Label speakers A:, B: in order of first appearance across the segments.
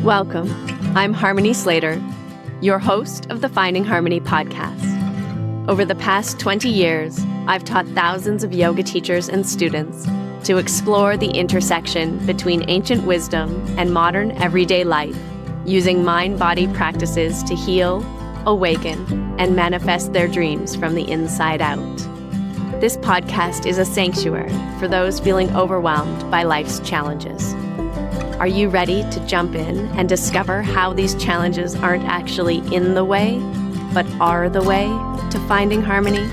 A: Welcome. I'm Harmony Slater, your host of the Finding Harmony podcast. Over the past 20 years, I've taught thousands of yoga teachers and students to explore the intersection between ancient wisdom and modern everyday life, using mind-body practices to heal, awaken, and manifest their dreams from the inside out. This podcast is a sanctuary for those feeling overwhelmed by life's challenges. Are you ready to jump in and discover how these challenges aren't actually in the way, but are the way to finding harmony?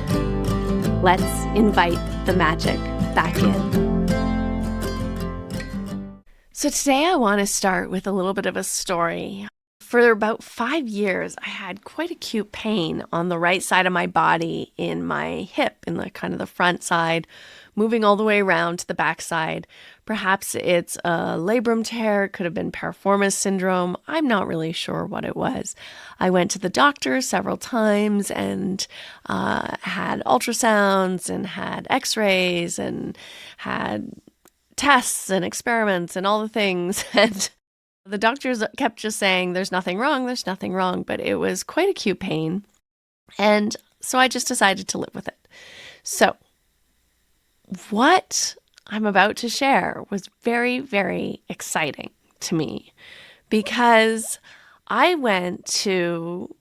A: Let's invite the magic back in. So today I want to start with a little bit of a story. For about 5 years, I had quite acute pain on the right side of my body in my hip, in the kind of the front side, moving all the way around to the back side. Perhaps it's a labrum tear, it could have been piriformis syndrome. I'm not really sure what it was. I went to the doctor several times and had ultrasounds and had x-rays and had tests and experiments and all the things. And the doctors kept just saying, there's nothing wrong, but it was quite acute pain. And so I just decided to live with it. So what I'm about to share was very, very exciting to me because I went to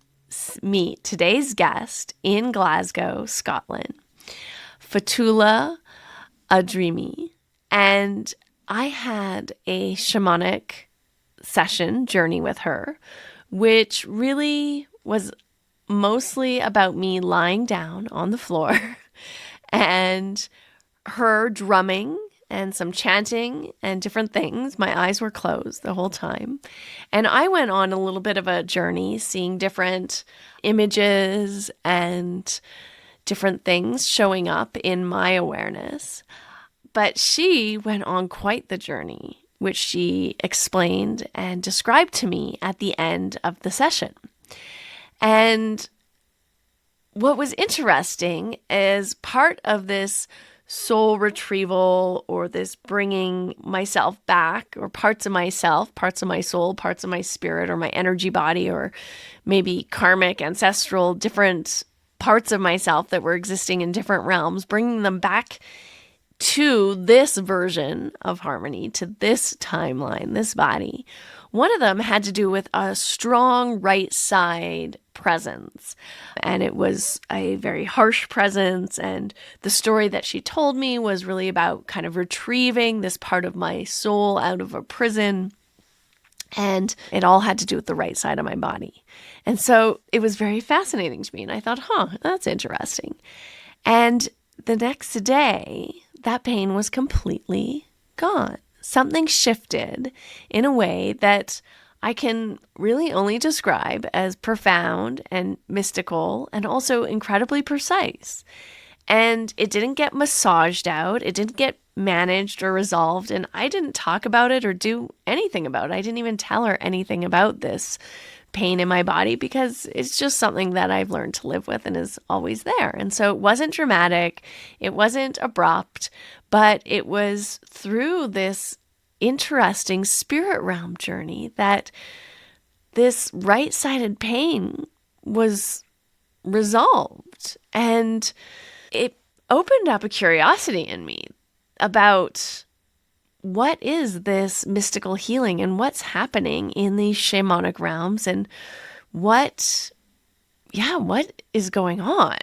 A: meet today's guest in Glasgow, Scotland, Fotoula Adrimi, and I had a shamanic session journey with her, which really was mostly about me lying down on the floor and her drumming and some chanting and different things. My eyes were closed the whole time. And I went on a little bit of a journey, seeing different images and different things showing up in my awareness. But she went on quite the journey, which she explained and described to me at the end of the session. And what was interesting is part of this soul retrieval, or this bringing myself back, or parts of myself, parts of my soul, parts of my spirit, or my energy body, or maybe karmic, ancestral, different parts of myself that were existing in different realms, bringing them back to this version of harmony, to this timeline, this body. One of them had to do with a strong right side presence, and it was a very harsh presence, and the story that she told me was really about kind of retrieving this part of my soul out of a prison, and it all had to do with the right side of my body. And so it was very fascinating to me, and I thought, that's interesting. And the next day, that pain was completely gone. Something shifted in a way that I can really only describe as profound and mystical and also incredibly precise. And it didn't get massaged out. It didn't get managed or resolved. And I didn't talk about it or do anything about it. I didn't even tell her anything about this pain in my body because it's just something that I've learned to live with and is always there. And so it wasn't dramatic, it wasn't abrupt, but it was through this interesting spirit realm journey that this right-sided pain was resolved. And it opened up a curiosity in me about what is this mystical healing and what's happening in these shamanic realms and what is going on?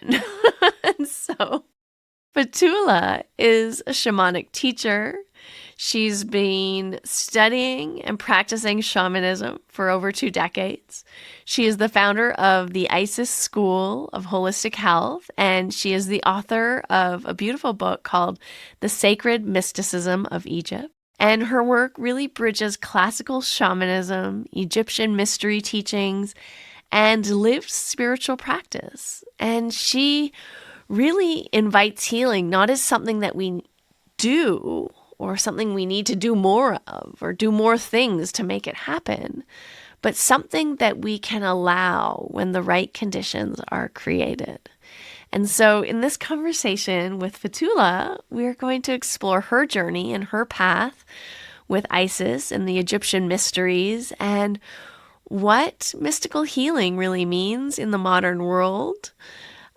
A: And so Fotoula is a shamanic teacher. She's been studying and practicing shamanism for over 2 decades. She is the founder of the ISIS School of Holistic Health, and she is the author of a beautiful book called The Sacred Mysticism of Egypt. And her work really bridges classical shamanism, Egyptian mystery teachings, and lived spiritual practice. And she really invites healing not as something that we do or something we need to do more of or do more things to make it happen, but something that we can allow when the right conditions are created. And so in this conversation with Fotoula, we're going to explore her journey and her path with Isis and the Egyptian mysteries and what mystical healing really means in the modern world,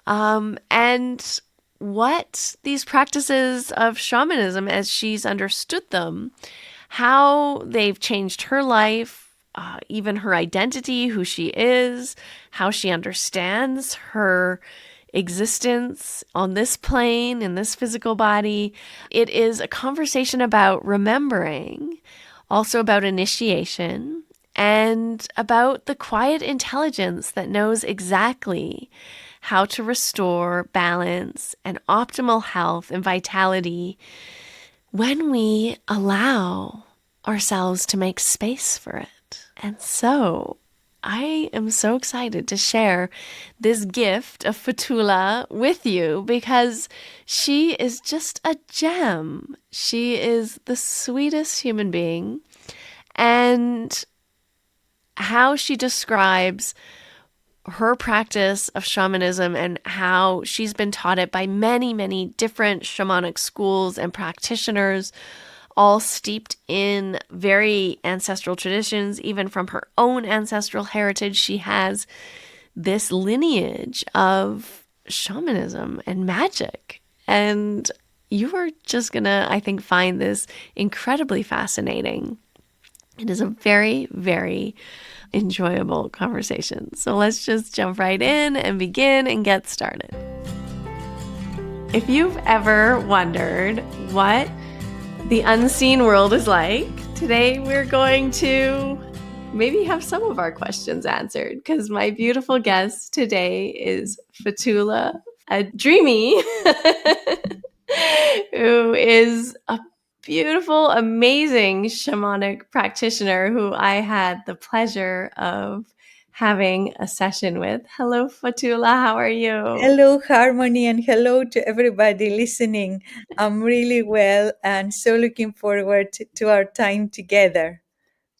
A: and what these practices of shamanism, as she's understood them, how they've changed her life, even her identity, who she is, how she understands her existence on this plane, in this physical body. It is a conversation about remembering, also about initiation, and about the quiet intelligence that knows exactly how to restore balance and optimal health and vitality when we allow ourselves to make space for it. And so I am so excited to share this gift of Fotoula with you because she is just a gem. She is the sweetest human being. And how she describes her practice of shamanism and how she's been taught it by many, many different shamanic schools and practitioners, all steeped in very ancestral traditions. Even from her own ancestral heritage, she has this lineage of shamanism and magic. And you are just gonna, I think, find this incredibly fascinating. It is a very, very enjoyable conversation. So let's just jump right in and begin and get started. If you've ever wondered what the unseen world is like, today we're going to maybe have some of our questions answered because my beautiful guest today is Fotoula Adrimi, who is a beautiful, amazing shamanic practitioner who I had the pleasure of having a session with. Hello, Fotoula. How are you?
B: Hello, Harmony, and hello to everybody listening. I'm really well and so looking forward to our time together.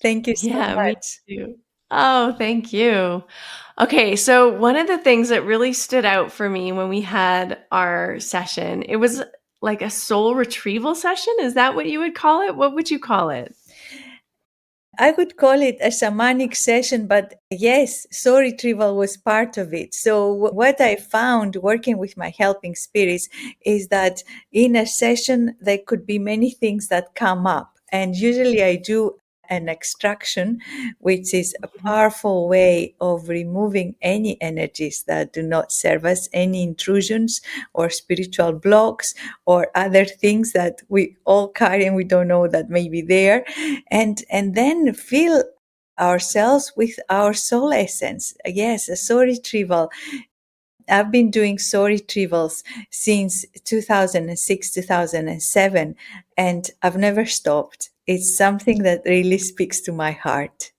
B: Thank you so
A: Me
B: much.
A: too. Oh, thank you. Okay, so one of the things that really stood out for me when we had our session, it was like a soul retrieval session. Is that what you would call it? What would you call it?
B: I would call it a shamanic session, but yes, soul retrieval was part of it. So what I found working with my helping spirits is that in a session, there could be many things that come up. And usually I do an extraction, which is a powerful way of removing any energies that do not serve us, any intrusions or spiritual blocks or other things that we all carry and we don't know that may be there. And then fill ourselves with our soul essence. Yes, a soul retrieval. I've been doing soul retrievals since 2006, 2007, and I've never stopped. It's something that really speaks to my heart.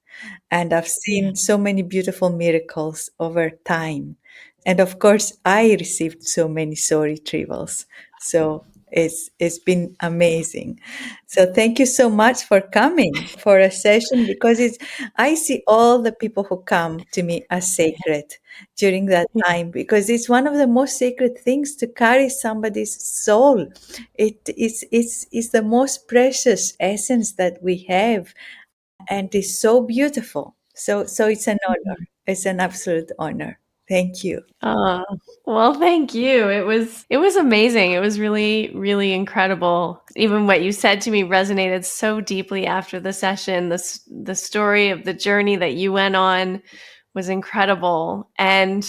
B: And I've seen so many beautiful miracles over time. And of course, I received so many soul retrievals. So it's been amazing. So thank you so much for coming for a session because I see all the people who come to me as sacred during that time because it's one of the most sacred things to carry somebody's soul. It's the most precious essence that we have and it's so beautiful. So it's an honor. It's an absolute honor. Thank you.
A: Oh, well, thank you. It was amazing. It was really, really incredible. Even what you said to me resonated so deeply after the session. The story of the journey that you went on was incredible. And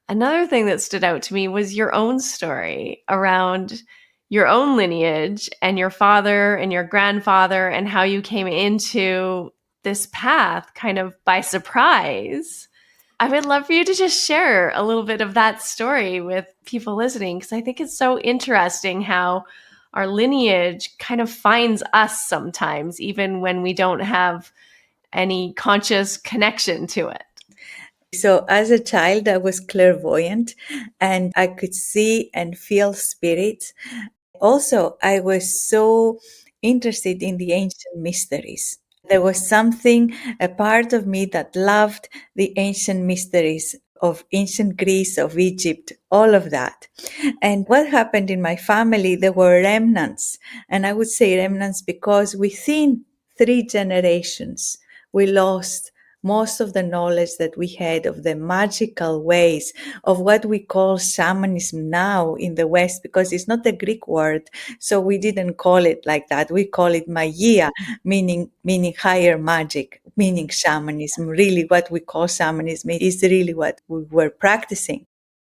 A: another thing that stood out to me was your own story around your own lineage and your father and your grandfather and how you came into this path kind of by surprise. I would love for you to just share a little bit of that story with people listening, because I think it's so interesting how our lineage kind of finds us sometimes, even when we don't have any conscious connection to it.
B: So as a child, I was clairvoyant and I could see and feel spirits. Also, I was so interested in the ancient mysteries. There was something, a part of me that loved the ancient mysteries of ancient Greece, of Egypt, all of that. And what happened in my family, there were remnants. And I would say remnants because within 3 generations, we lost most of the knowledge that we had of the magical ways of what we call shamanism now in the West, because it's not a Greek word, so we didn't call it like that. We call it Maia, meaning higher magic, meaning shamanism. Really, what we call shamanism is really what we were practicing.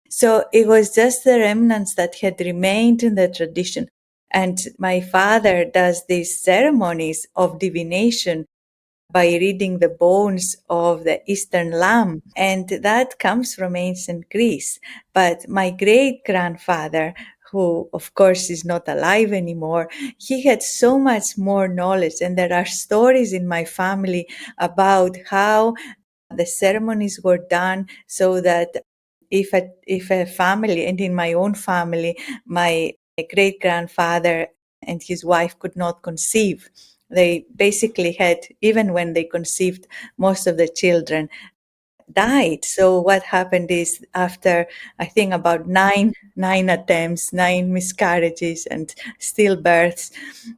B: So it was just the remnants that had remained in the tradition. And my father does these ceremonies of divination by reading the bones of the Eastern lamb. And that comes from ancient Greece. But my great grandfather, who of course is not alive anymore, he had so much more knowledge. And there are stories in my family about how the ceremonies were done so that if a family, and in my own family, my great grandfather and his wife could not conceive, they basically had, even when they conceived, most of the children died. So what happened is, after I think about nine attempts, 9 miscarriages and stillbirths,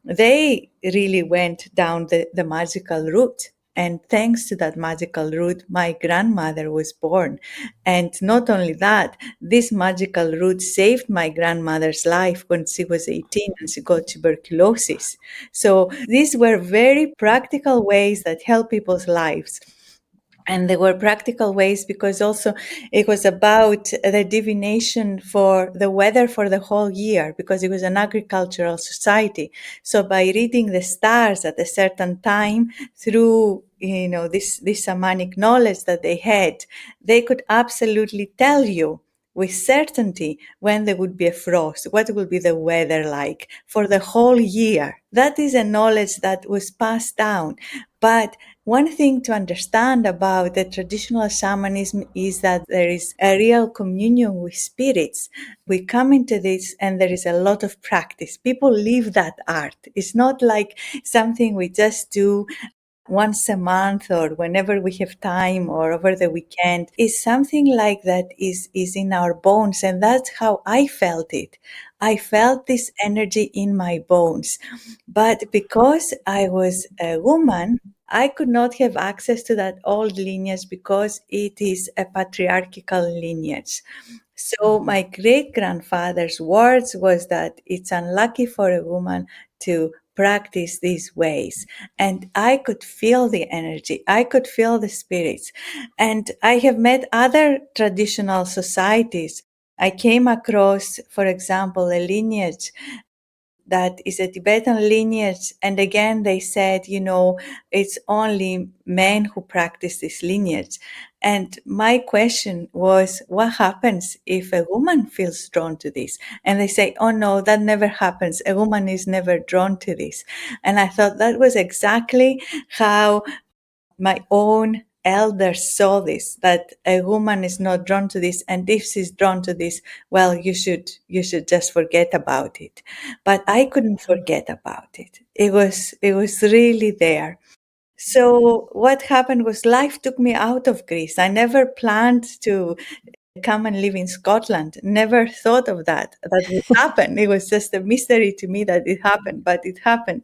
B: they really went down the magical route. And thanks to that magical route, my grandmother was born. And not only that, this magical route saved my grandmother's life when she was 18 and she got tuberculosis. So these were very practical ways that help people's lives. And there were practical ways because also it was about the divination for the weather for the whole year, because it was an agricultural society. So by reading the stars at a certain time through, this shamanic knowledge that they had, they could absolutely tell you with certainty when there would be a frost, what would be the weather like for the whole year. That is a knowledge that was passed down. But one thing to understand about the traditional shamanism is that there is a real communion with spirits. We come into this and there is a lot of practice. People live that art. It's not like something we just do once a month or whenever we have time or over the weekend. Is something like that is in our bones, and that's how I felt it. I felt this energy in my bones. But because I was a woman, I could not have access to that old lineage because it is a patriarchal lineage. So my great grandfather's words was that it's unlucky for a woman to practice these ways. And I could feel the energy. I could feel the spirits. And I have met other traditional societies. I came across, for example, a lineage that is a Tibetan lineage. And again, they said, it's only men who practice this lineage. And my question was, what happens if a woman feels drawn to this? And they say, oh no, that never happens. A woman is never drawn to this. And I thought that was exactly how my own elders saw this, that a woman is not drawn to this, and if she's drawn to this, well, you should just forget about it. But I couldn't forget about it. It was really there. So what happened was, life took me out of Greece. I never planned to come and live in Scotland. Never thought of that would happen. It was just a mystery to me that it happened, but it happened.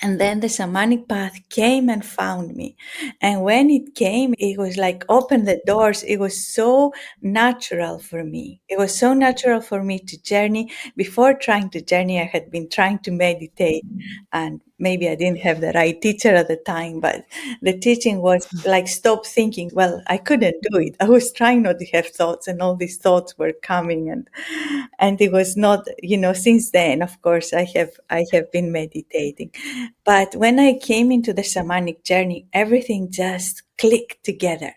B: And then the shamanic path came and found me. And when it came, it was like open the doors. It was so natural for me. It was so natural for me to journey. Before trying to journey, I had been trying to meditate. And maybe I didn't have the right teacher at the time, but the teaching was like, stop thinking. Well, I couldn't do it. I was trying not to have thoughts, and all these thoughts were coming. And it was not, since then, of course, I have been meditating. But when I came into the shamanic journey, everything just clicked together.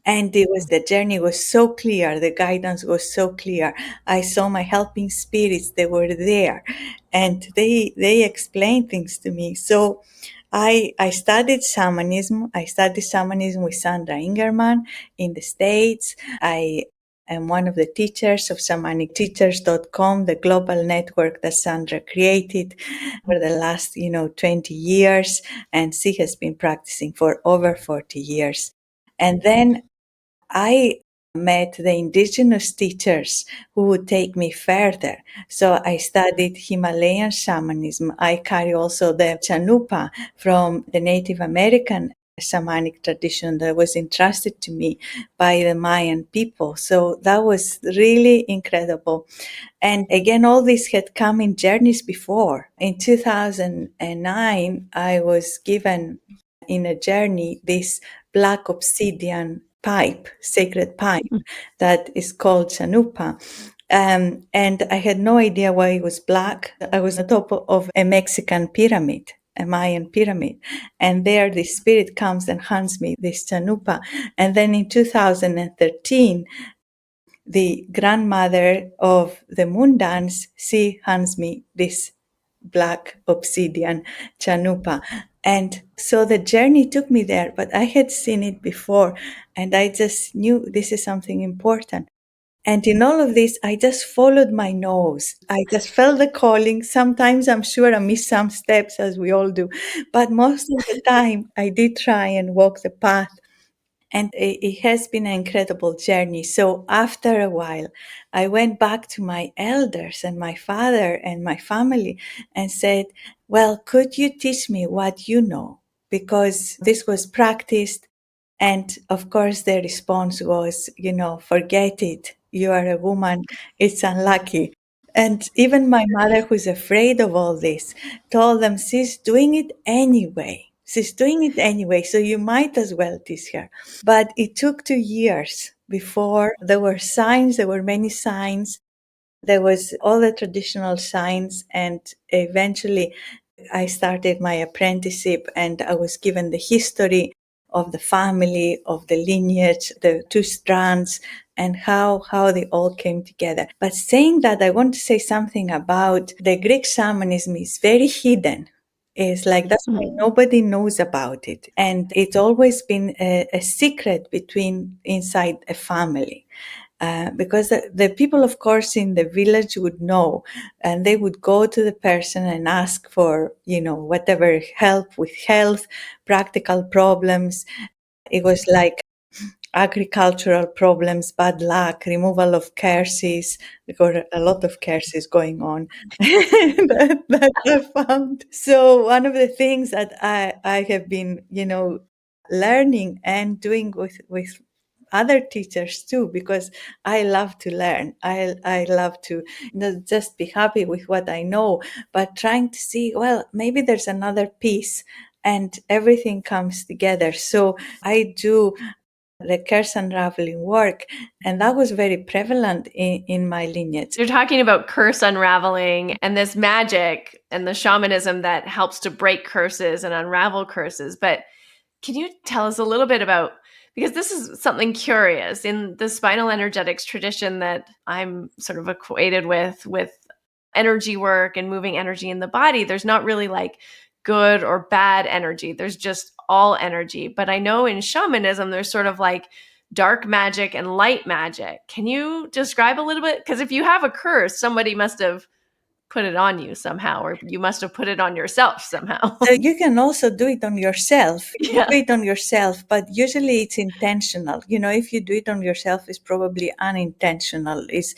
B: And the journey was so clear. The guidance was so clear. I saw my helping spirits. They were there and they explained things to me. So I studied shamanism. I studied shamanism with Sandra Ingerman in the States. I am one of the teachers of shamanicteachers.com, the global network that Sandra created for the last, 20 years. And she has been practicing for over 40 years. And then I met the indigenous teachers who would take me further. So I studied Himalayan shamanism. I carry also the chanupa from the Native American shamanic tradition that was entrusted to me by the Mayan people. So that was really incredible. And again, all this had come in journeys before. In 2009, I was given in a journey this black obsidian pipe, sacred pipe, that is called chanupa. And I had no idea why it was black. I was on top of a Mexican pyramid, a Mayan pyramid. And there the spirit comes and hands me this chanupa. And then in 2013, the grandmother of the moon dance, she hands me this black obsidian chanupa. And so the journey took me there, but I had seen it before and I just knew this is something important. And in all of this, I just followed my nose. I just felt the calling. Sometimes I'm sure I missed some steps, as we all do. But most of the time, I did try and walk the path. And it has been an incredible journey. So after a while, I went back to my elders and my father and my family and said, well, could you teach me what you know? Because this was practiced. And of course, the response was, forget it. You are a woman. It's unlucky. And even my mother, who's afraid of all this, told them she's doing it anyway. She's doing it anyway, so you might as well teach her. But it took 2 years before there were signs. There were many signs. There was all the traditional signs, and eventually I started my apprenticeship, and I was given the history of the family, of the lineage, the two strands, and how they all came together. But saying that, I want to say something about the Greek shamanism is very hidden. It's like that's why nobody knows about it. And it's always been a secret inside a family. Because the people, of course, in the village would know, and they would go to the person and ask for, whatever help with health, practical problems. It was like agricultural problems, bad luck, removal of curses. There were a lot of curses going on that I found. So one of the things that I have been, learning and doing with other teachers too, because I love to learn. I love to not just be happy with what I know, but trying to see, well, maybe there's another piece and everything comes together. So I do the curse unraveling work, and that was very prevalent in my lineage.
A: You're talking about curse unraveling and this magic and the shamanism that helps to break curses and unravel curses. But can you tell us a little bit about, because this is something curious in the spinal energetics tradition that I'm sort of equated with energy work and moving energy in the body. There's not really like good or bad energy. There's just all energy. But I know in shamanism, there's sort of like dark magic and light magic. Can you describe a little bit? Because if you have a curse, somebody must have put it on you somehow, or you must have put it on yourself somehow.
B: So you can also do it on yourself.
A: Yeah.
B: Do it on yourself, but usually it's intentional. If you do it on yourself, it's probably unintentional. It's,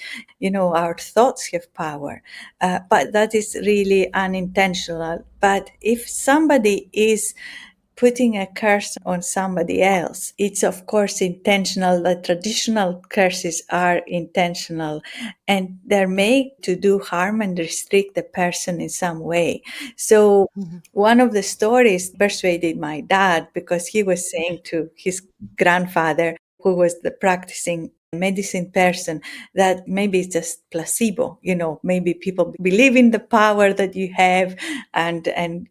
B: our thoughts have power, but that is really unintentional. But if somebody is putting a curse on somebody else, it's of course intentional. The traditional curses are intentional, and they're made to do harm and restrict the person in some way. So one of the stories persuaded my dad, because he was saying to his grandfather, who was the practicing medicine person, that maybe it's just placebo. Maybe people believe in the power that you have and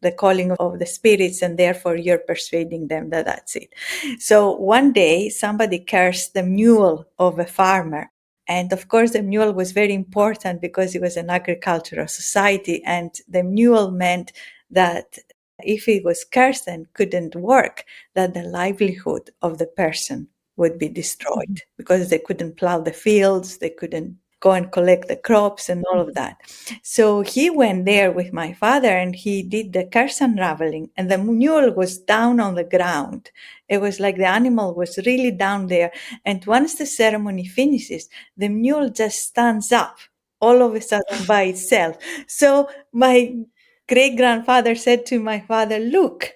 B: the calling of the spirits, and therefore you're persuading them that that's it. So one day somebody cursed the mule of a farmer. And of course, the mule was very important because it was an agricultural society, and the mule meant that if it was cursed and couldn't work, that the livelihood of the person would be destroyed because they couldn't plow the fields, they couldn't go and collect the crops and all of that. So he went there with my father and he did the curse unraveling, and the mule was down on the ground. It was like the animal was really down there. And once the ceremony finishes, the mule just stands up all of a sudden by itself. So my great grandfather said to my father, look,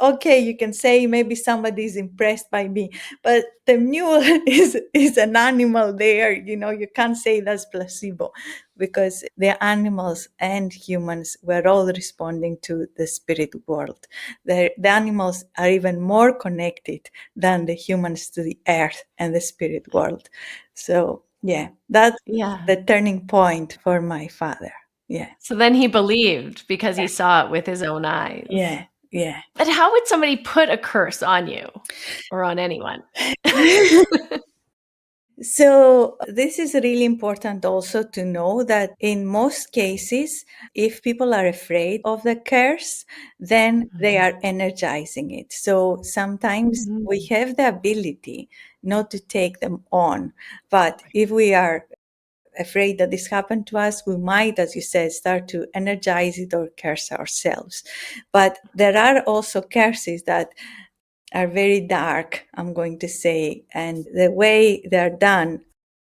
B: okay, you can say maybe somebody is impressed by me, but the mule is an animal there. You can't say that's placebo, because the animals and humans were all responding to the spirit world. The animals are even more connected than the humans to the earth and the spirit world. So yeah, that's
A: Yeah.
B: the turning point for my father. Yeah,
A: So then he believed because he saw it with his own eyes.
B: yeah, yeah.
A: But how would somebody put a curse on you or on anyone?
B: So this is really important also to know that in most cases, if people are afraid of the curse, then they are energizing it. So sometimes we
A: Mhm.
B: have the ability not to take them on. But if we are afraid that this happened to us, we might, as you said, start to energize it or curse ourselves. But there are also curses that are very dark, I'm going to say, and the way they're done,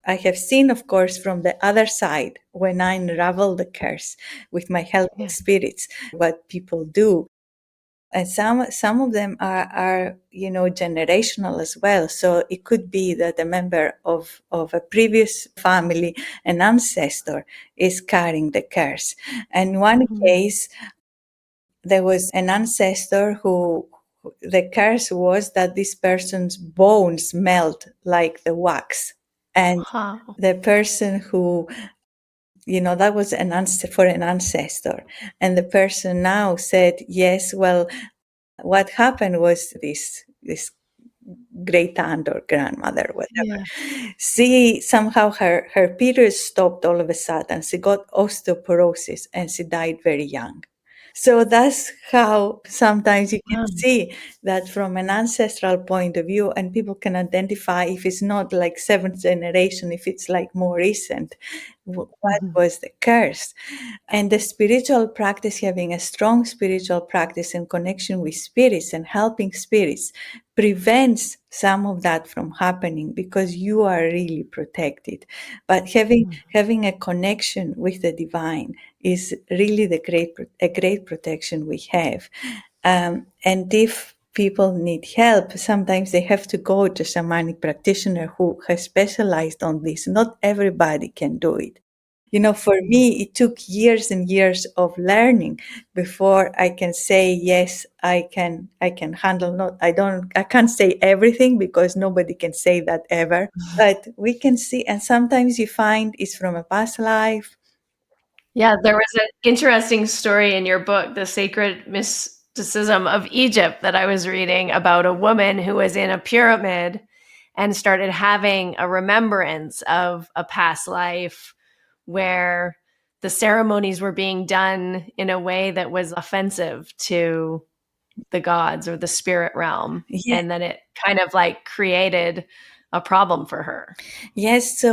B: I have seen, of course, from the other side when I unravel the curse with my helping
A: Yeah.
B: spirits, what people do. And some of them are generational as well. So it could be that a member of a previous family, an ancestor, is carrying the curse. And one
A: Mhm.
B: case, there was an ancestor who the curse was that this person's bones melt like the wax. And
A: Wow.
B: the person who, that was an answer for an ancestor. And the person now said, yes, well, what happened was this great aunt or grandmother, whatever.
A: Yeah.
B: She somehow her period stopped all of a sudden. She got osteoporosis and she died very young. So that's how sometimes you can
A: Wow.
B: see that from an ancestral point of view, and people can identify if it's not like seventh generation, if it's like more recent, what
A: Mhm.
B: was the curse. And the spiritual practice, having a strong spiritual practice and connection with spirits and helping spirits, prevents some of that from happening because you are really protected. But having a connection with the divine is really a great protection we have. And if people need help, sometimes they have to go to a shamanic practitioner who has specialized on this. Not everybody can do it. For me, it took years and years of learning before I can say, yes, I can handle, I can't say everything because nobody can say that ever, but we can see. And sometimes you find it's from a past life.
A: Yeah, there was an interesting story in your book, The Sacred Mysticism of Egypt, that I was reading about a woman who was in a pyramid and started having a remembrance of a past life where the ceremonies were being done in a way that was offensive to the gods or the spirit realm.
B: Yeah.
A: And then it kind of like created a problem for her.
B: Yes,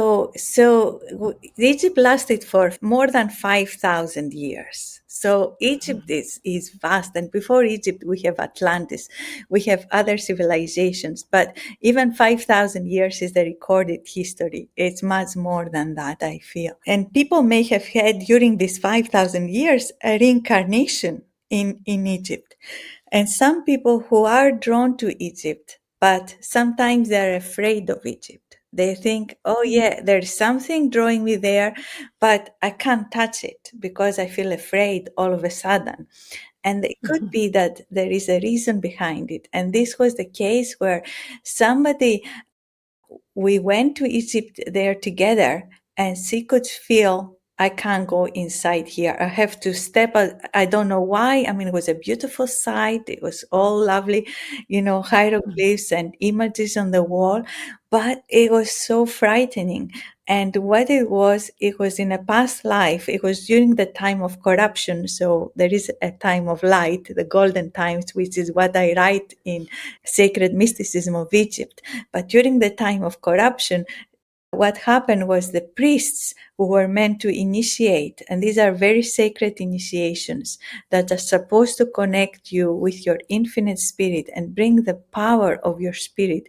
B: Egypt lasted for more than 5,000 years. So Egypt is vast, and before Egypt we have Atlantis, we have other civilizations, but even 5,000 years is the recorded history. It's much more than that, I feel. And people may have had during these 5,000 years a reincarnation in Egypt. And some people who are drawn to Egypt, but sometimes they're afraid of Egypt. They think, oh, yeah, there's something drawing me there, but I can't touch it because I feel afraid all of a sudden. And it could be that there is a reason behind it. And this was the case where somebody, we went to Egypt there together, and she could feel, I can't go inside here. I have to step out. I don't know why. I mean, it was a beautiful sight. It was all lovely, hieroglyphs and images on the wall, but it was so frightening. And what it was in a past life. It was during the time of corruption. So there is a time of light, the golden times, which is what I write in Sacred Mysticism of Egypt. But during the time of corruption, what happened was the priests who were meant to initiate, and these are very sacred initiations that are supposed to connect you with your infinite spirit and bring the power of your spirit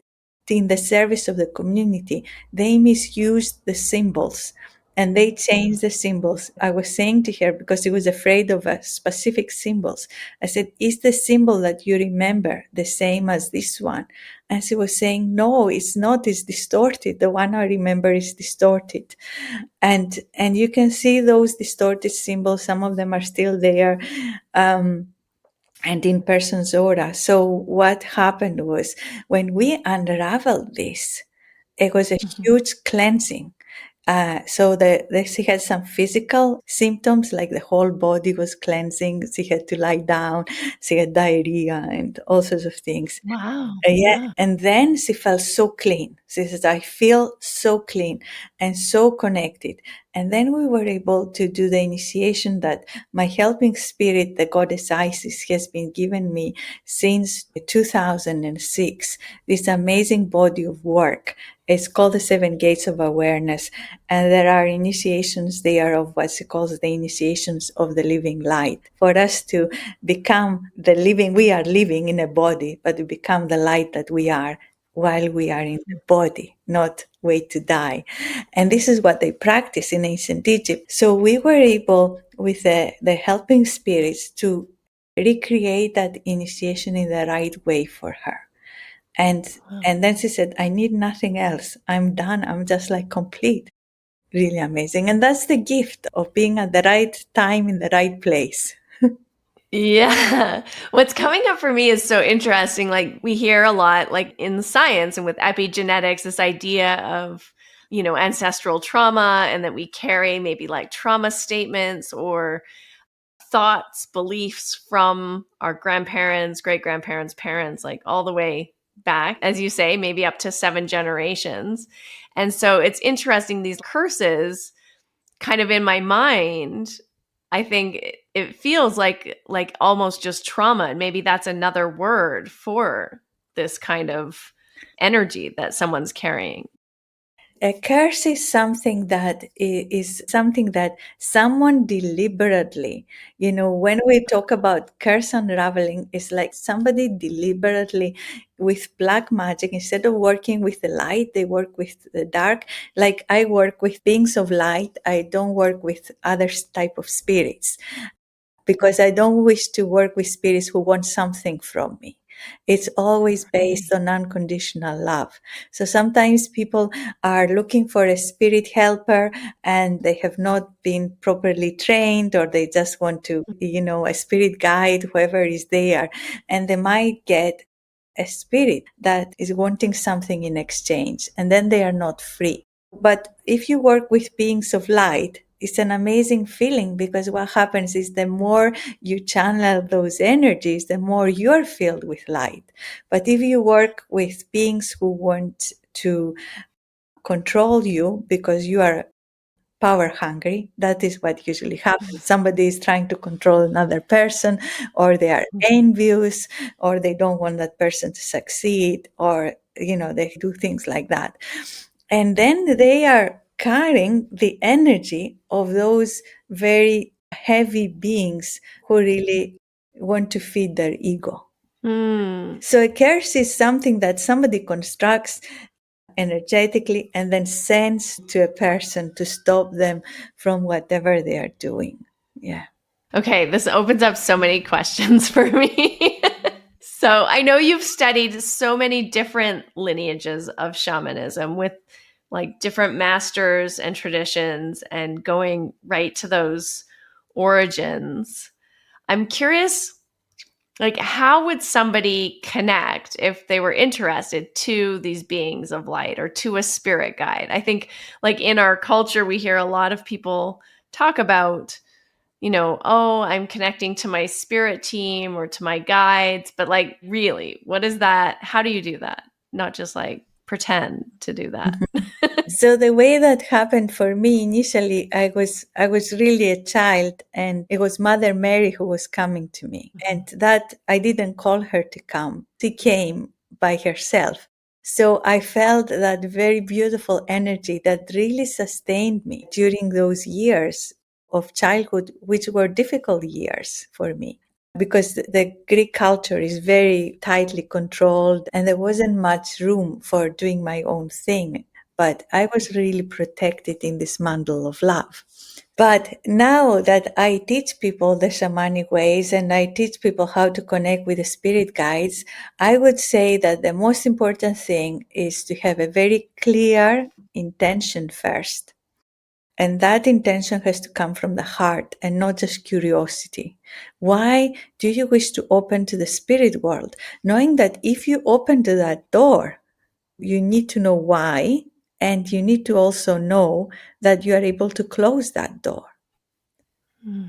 B: in the service of the community. They misused the symbols and they changed the symbols. I was saying to her, because she was afraid of specific symbols, I said, is the symbol that you remember the same as this one? And she was saying, no, it's not, it's distorted. The one I remember is distorted. And you can see those distorted symbols. Some of them are still there. And in person's aura. So what happened was, when we unraveled this, it was a huge cleansing. She had some physical symptoms, like the whole body was cleansing. She had to lie down. She had diarrhea and all sorts of things.
A: Wow.
B: Yeah.
A: Yeah.
B: And then she felt so clean. She says, I feel so clean and so connected. And then we were able to do the initiation that my helping spirit, the goddess Isis, has been given me since 2006. This amazing body of work. It's called the Seven Gates of Awareness. And there are initiations there of what she calls the initiations of the living light. For us to become the living, we are living in a body, but to become the light that we are while we are in the body, not wait to die. And this is what they practice in ancient Egypt. So we were able, with the helping spirits, to recreate that initiation in the right way for her. And then she said, I need nothing else. I'm done. I'm just like complete. Really amazing. And that's the gift of being at the right time in the right place.
A: Yeah. What's coming up for me is so interesting. Like, we hear a lot, like in science and with epigenetics, this idea of, ancestral trauma, and that we carry maybe like trauma statements or thoughts, beliefs from our grandparents, great grandparents, parents, like all the way back, as you say, maybe up to 7 generations. And so it's interesting, these curses kind of in my mind, I think it feels like almost just trauma. And maybe that's another word for this kind of energy that someone's carrying.
B: A curse is something that someone deliberately, when we talk about curse unraveling, it's like somebody deliberately, with black magic, instead of working with the light, they work with the dark. Like, I work with beings of light. I don't work with other type of spirits, because I don't wish to work with spirits who want something from me. It's always based on unconditional love. So sometimes people are looking for a spirit helper and they have not been properly trained, or they just want to, a spirit guide, whoever is there, and they might get a spirit that is wanting something in exchange, and then they are not free. But if you work with beings of light, it's an amazing feeling, because what happens is, the more you channel those energies, the more you're filled with light. But if you work with beings who want to control you because you are power hungry, that is what usually happens. Somebody is trying to control another person, or they are envious, or they don't want that person to succeed, or they do things like that. And then they are carrying the energy of those very heavy beings who really want to feed their ego.
A: Mm.
B: So a curse is something that somebody constructs energetically and then sends to a person to stop them from whatever they are doing. Yeah.
A: Okay, this opens up so many questions for me. So I know you've studied so many different lineages of shamanism with like different masters and traditions, and going right to those origins. I'm curious, like, how would somebody connect if they were interested to these beings of light or to a spirit guide? I think, like, in our culture, we hear a lot of people talk about, oh, I'm connecting to my spirit team or to my guides. But like, really, what is that? How do you do that? Not just like pretend to do that.
B: So the way that happened for me initially, I was really a child, and it was Mother Mary who was coming to me, and that I didn't call her to come. She came by herself. So I felt that very beautiful energy that really sustained me during those years of childhood, which were difficult years for me. Because the Greek culture is very tightly controlled and there wasn't much room for doing my own thing. But I was really protected in this mantle of love. But now that I teach people the shamanic ways and I teach people how to connect with the spirit guides, I would say that the most important thing is to have a very clear intention first. And that intention has to come from the heart and not just curiosity. Why do you wish to open to the spirit world? Knowing that if you open to that door, you need to know why, and you need to also know that you are able to close that door.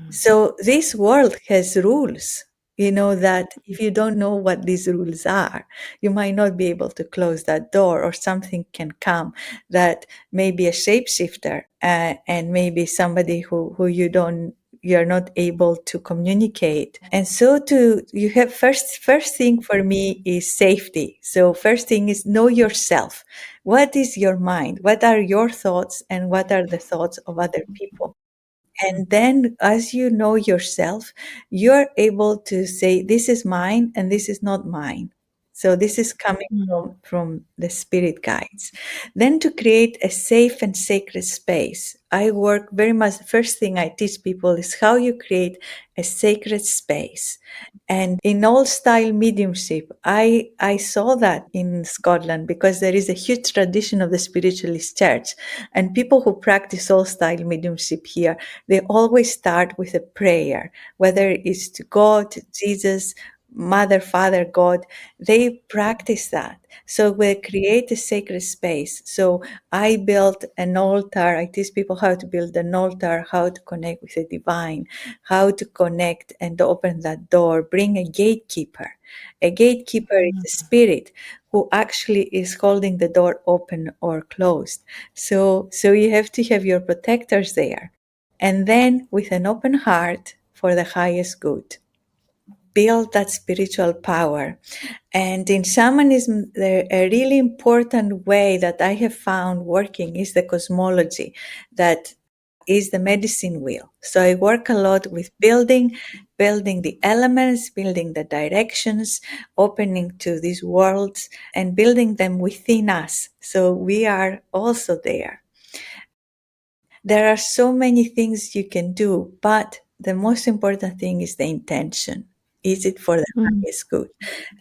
B: So this world has rules, that if you don't know what these rules are, you might not be able to close that door, or something can come that may be a shapeshifter, and maybe somebody who you're not able to communicate. And so you have first thing for me is safety. So first thing is know yourself. What is your mind? What are your thoughts and what are the thoughts of other people? And then, as you know yourself, you're able to say, this is mine and this is not mine. So this is coming from the spirit guides. Then to create a safe and sacred space, I work very much. The first thing I teach people is how you create a sacred space. And in old style mediumship, I saw that in Scotland because there is a huge tradition of the spiritualist church. And people who practice old style mediumship here, they always start with a prayer, whether it's to God, Jesus, Mother, Father, God. They practice that. So we create a sacred space. So I built an altar. I teach people how to build an altar, how to connect with the divine, how to connect and open that door. Bring a gatekeeper. A gatekeeper is a spirit who actually is holding the door open or closed. So you have to have your protectors there. And then with an open heart for the highest good, build that spiritual power. And in shamanism, a really important way that I have found working is the cosmology, that is the medicine wheel. So I work a lot with building the elements, building the directions, opening to these worlds, and building them within us. So we are also there. There are so many things you can do, but the most important thing is the intention. Is it for the highest good?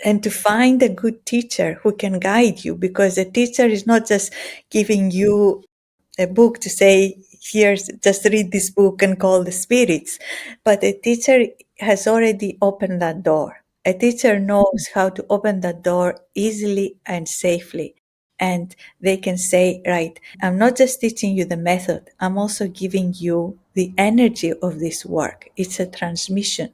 B: And to find a good teacher who can guide you, because a teacher is not just giving you a book to say, here's, just read this book and call the spirits. But a teacher has already opened that door. A teacher knows how to open that door easily and safely. And they can say, right, I'm not just teaching you the method, I'm also giving you the energy of this work. It's a transmission.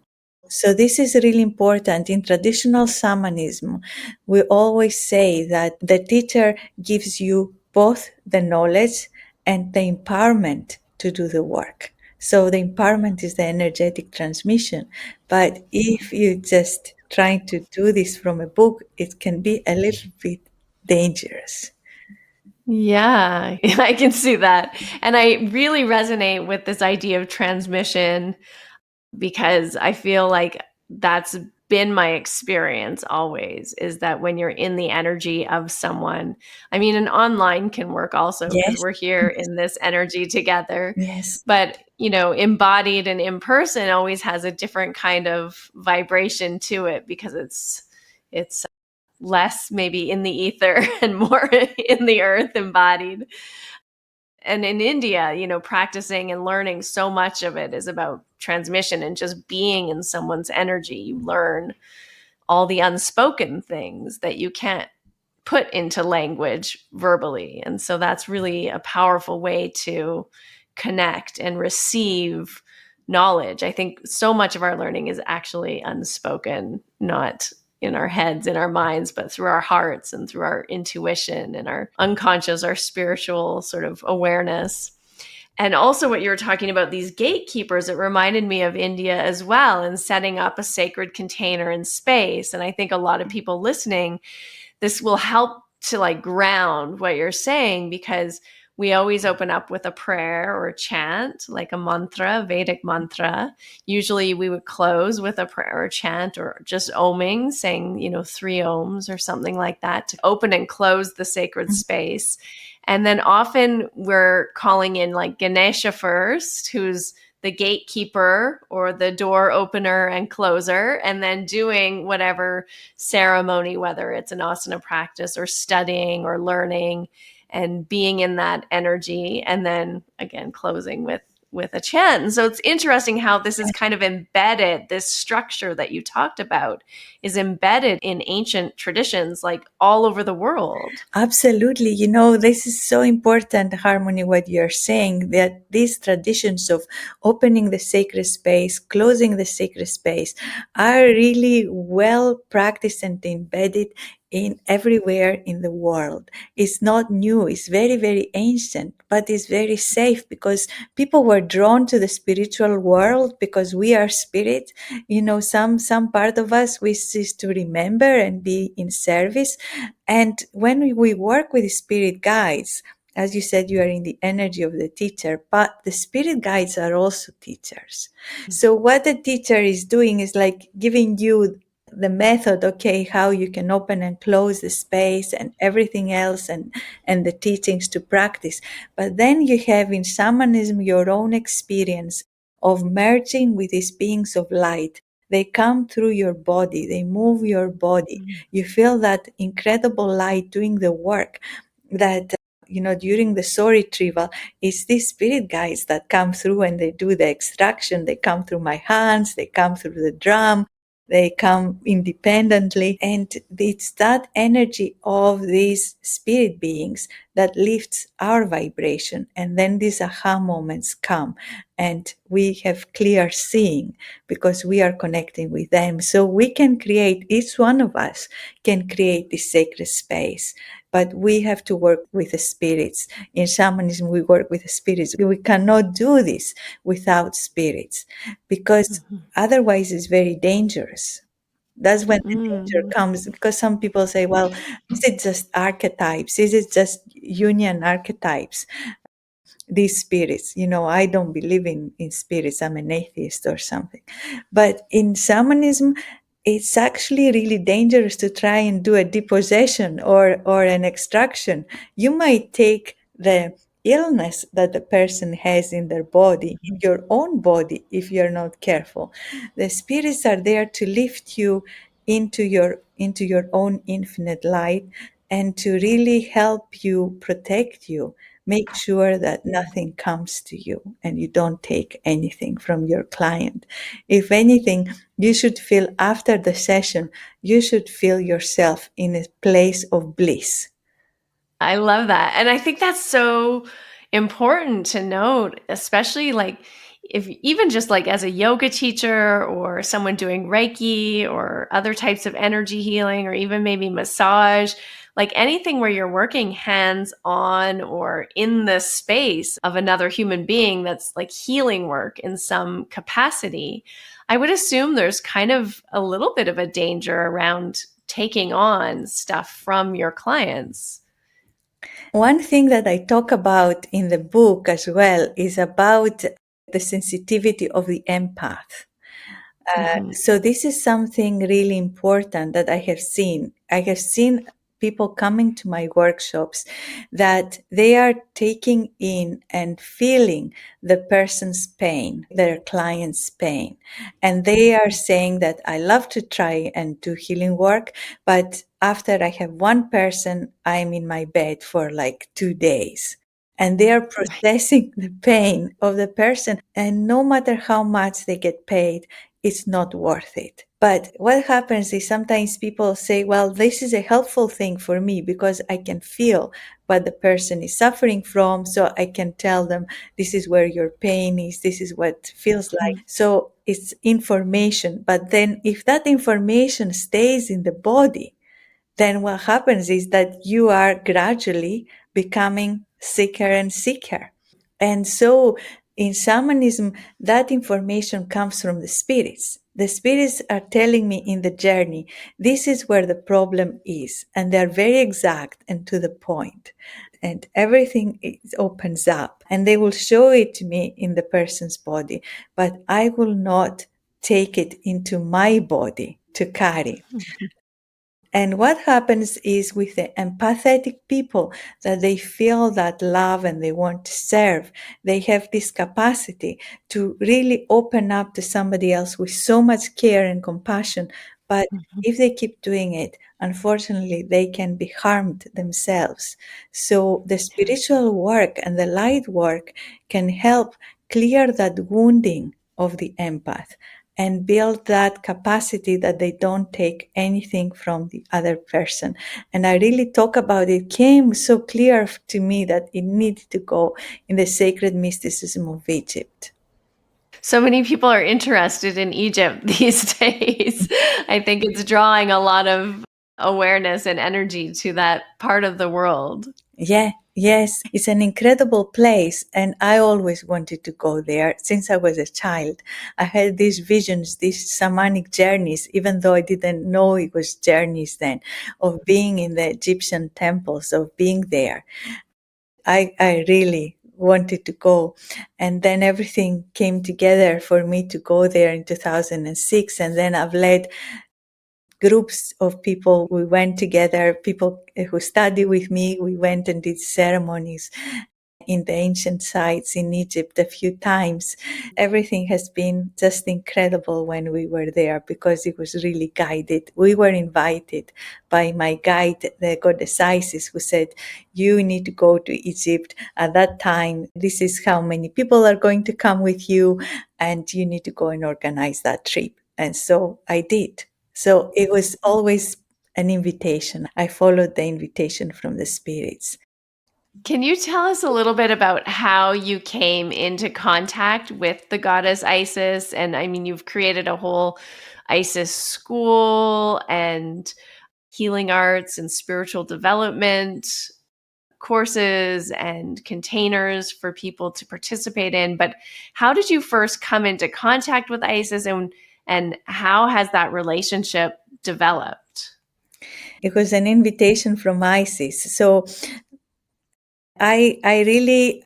B: So this is really important. In traditional shamanism, we always say that the teacher gives you both the knowledge and the empowerment to do the work. So the empowerment is the energetic transmission. But if you just trying to do this from a book, it can be a little bit dangerous.
A: Yeah, I can see that. And I really resonate with this idea of transmission because I feel like that's been my experience always, is that when you're in the energy of someone, I mean, and online can work also because
B: Yes,
A: we're here in this energy together,
B: yes,
A: but embodied and in person always has a different kind of vibration to it because it's less maybe in the ether and more in the earth embodied. And in India, practicing and learning, so much of it is about transmission and just being in someone's energy. You learn all the unspoken things that you can't put into language verbally. And so that's really a powerful way to connect and receive knowledge. I think so much of our learning is actually unspoken, not in our heads, in our minds, but through our hearts and through our intuition and our unconscious, our spiritual sort of awareness. And also what you were talking about, these gatekeepers, it reminded me of India as well, and setting up a sacred container in space. And I think a lot of people listening, this will help to like ground what you're saying, because we always open up with a prayer or a chant, like a mantra, a Vedic mantra. Usually we would close with a prayer or chant, or just oming, saying, 3 ohms or something like that to open and close the sacred space. And then often we're calling in like Ganesha first, who's the gatekeeper or the door opener and closer, and then doing whatever ceremony, whether it's an asana practice or studying or learning, and being in that energy, and then again closing with a chant. And so it's interesting how this is kind of embedded, this structure that you talked about is embedded in ancient traditions like all over the world.
B: Absolutely. This is so important, Harmony, what you're saying, that these traditions of opening the sacred space, closing the sacred space are really well practiced and embedded in everywhere in the world. It's not new. It's very, very ancient, but it's very safe because people were drawn to the spiritual world because we are spirit. Some part of us wishes to remember and be in service. And when we work with spirit guides, as you said, you are in the energy of the teacher, but the spirit guides are also teachers. So what the teacher is doing is like giving you the method, okay, how you can open and close the space and everything else, and the teachings to practice. But then you have in shamanism your own experience of merging with these beings of light. They come through your body, they move your body. You feel that incredible light doing the work that, during the soul retrieval, it's these spirit guides that come through and they do the extraction. They come through my hands, they come through the drum, they come independently. And it's that energy of these spirit beings that lifts our vibration. And then these aha moments come and we have clear seeing because we are connecting with them. So we can create, each one of us can create this sacred space. But we have to work with the spirits. In shamanism, we work with the spirits. We cannot do this without spirits because otherwise it's very dangerous. That's when the danger comes, because some people say, well, is it just archetypes? Is it just union archetypes? These spirits, I don't believe in spirits. I'm an atheist or something. But in shamanism, it's actually really dangerous to try and do a depossession or an extraction. You might take the illness that the person has in their body, in your own body, if you're not careful. The spirits are there to lift you into your own infinite light and to really help you, protect you, make sure that nothing comes to you and you don't take anything from your client. If anything, you should feel after the session, you should feel yourself in a place of bliss.
A: I love that. And I think that's so important to note, especially like if even just like as a yoga teacher or someone doing Reiki or other types of energy healing or even maybe massage, like anything where you're working hands on or in the space of another human being that's like healing work in some capacity. I would assume there's kind of a little bit of a danger around taking on stuff from your clients.
B: One thing that I talk about in the book as well is about the sensitivity of the empath. So this is something really important that I have seen. I have seen people coming to my workshops that they are taking in and feeling the person's pain, their client's pain. And they are saying that I love to try and do healing work, but after I have one person, I'm in my bed for like 2 days. And they are processing the pain of the person. And no matter how much they get paid, it's not worth it. But what happens is sometimes people say, well, this is a helpful thing for me because I can feel what the person is suffering from. So I can tell them, this is where your pain is. This is what it feels like. So it's information. But then if that information stays in the body, then what happens is that you are gradually becoming sicker and sicker. And so in shamanism, that information comes from the spirits. The spirits are telling me in the journey, this is where the problem is. And they're very exact and to the point. And everything opens up. And they will show it to me in the person's body. But I will not take it into my body to carry. And what happens is with the empathetic people that they feel that love and they want to serve, they have this capacity to really open up to somebody else with so much care and compassion. But if they keep doing it, unfortunately, they can be harmed themselves. So the spiritual work and the light work can help clear that wounding of the empath and build that capacity that they don't take anything from the other person. And I really talk about it, came so clear to me that it needed to go in the Sacred Mysticism of Egypt.
A: So many people are interested in Egypt these days. I think it's drawing a lot of awareness and energy to that part of the world.
B: Yeah, yes, it's an incredible place, and I always wanted to go there since I was a child. I had these visions, these shamanic journeys, even though I didn't know it was journeys then, of being in the Egyptian temples, of being there. I really wanted to go. And then everything came together for me to go there in 2006. And then I've led groups of people. We went together, people who study with me. We went and did ceremonies in the ancient sites in Egypt a few times. Everything has been just incredible when we were there because it was really guided. We were invited by my guide, the goddess Isis, who said, you need to go to Egypt at that time. This is how many people are going to come with you, and you need to go and organize that trip. And so I did. So it was always an invitation. I followed the invitation from the spirits.
A: Can you tell us a little bit about how you came into contact with the goddess Isis? And I mean, you've created a whole Isis school and healing arts and spiritual development courses and containers for people to participate in. But how did you first come into contact with Isis, and how has that relationship developed?
B: It was an invitation from Isis. So I really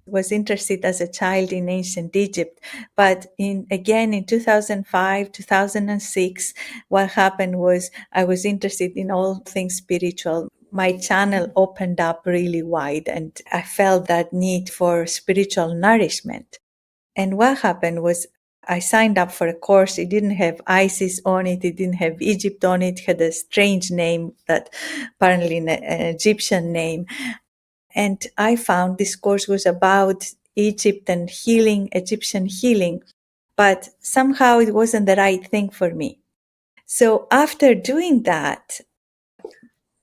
B: was interested as a child in ancient Egypt, but in 2005, 2006, what happened was I was interested in all things spiritual. My channel opened up really wide, and I felt that need for spiritual nourishment. And what happened was I signed up for a course. It didn't have Isis on it. It didn't have Egypt on it. It had a strange name, that apparently an Egyptian name. And I found this course was about Egypt and healing, Egyptian healing, but somehow it wasn't the right thing for me. So after doing that,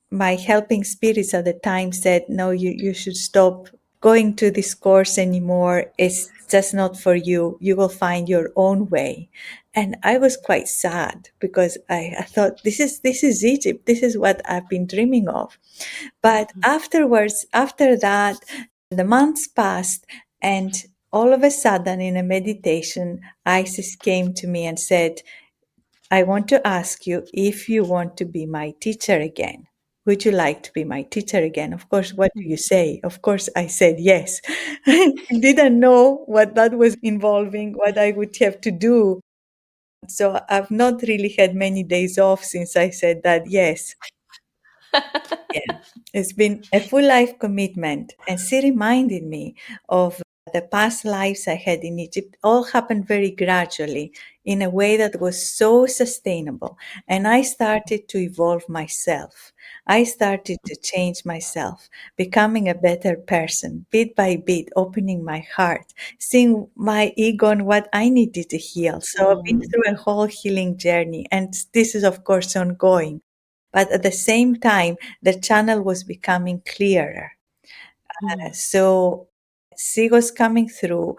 B: my helping spirits at the time said, no, you should stop going to this course anymore. It's just not for you. You will find your own way. And I was quite sad because I thought, this is Egypt. This is what I've been dreaming of. But afterwards, after that, the months passed, and all of a sudden in a meditation, Isis came to me and said, I want to ask you if you want to be my teacher again. Would you like to be my teacher again? Of course, what do you say? Of course, I said yes. I didn't know what that was involving, what I would have to do. So I've not really had many days off since I said that yes. Yeah, it's been a full life commitment. And she reminded me of the past lives I had in Egypt. All happened very gradually in a way that was so sustainable. And I started to evolve myself. I started to change myself, becoming a better person, bit by bit, opening my heart, seeing my ego and what I needed to heal. So I've been through a whole healing journey. And this is, of course, ongoing. But at the same time, the channel was becoming clearer. So she was coming through,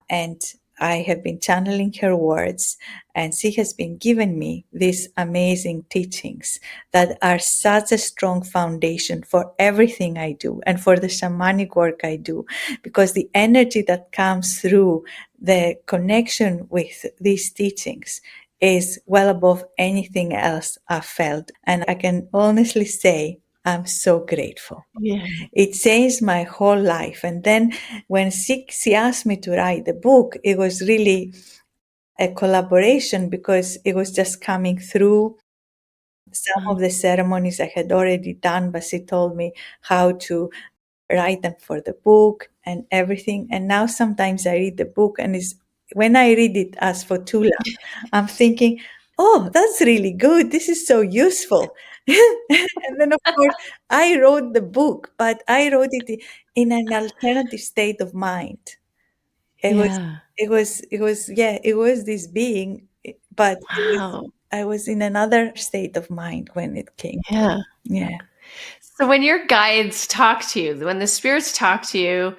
B: and I have been channeling her words, and she has been giving me these amazing teachings that are such a strong foundation for everything I do and for the shamanic work I do, because the energy that comes through the connection with these teachings is well above anything else I've felt. And I can honestly say I'm so grateful.
A: Yeah.
B: It changed my whole life. And then when she asked me to write the book, it was really a collaboration because it was just coming through some of the ceremonies I had already done, but she told me how to write them for the book and everything. And now sometimes I read the book, and when I read it as Fotoula, I'm thinking, oh, that's really good. This is so useful. And then, of course, I wrote the book, but I wrote it in an alternative state of mind. It was,
A: Yeah.
B: yeah, it was this being, but
A: Wow.
B: I was in another state of mind when it came.
A: Yeah.
B: Yeah.
A: So when your guides talk to you, when the spirits talk to you,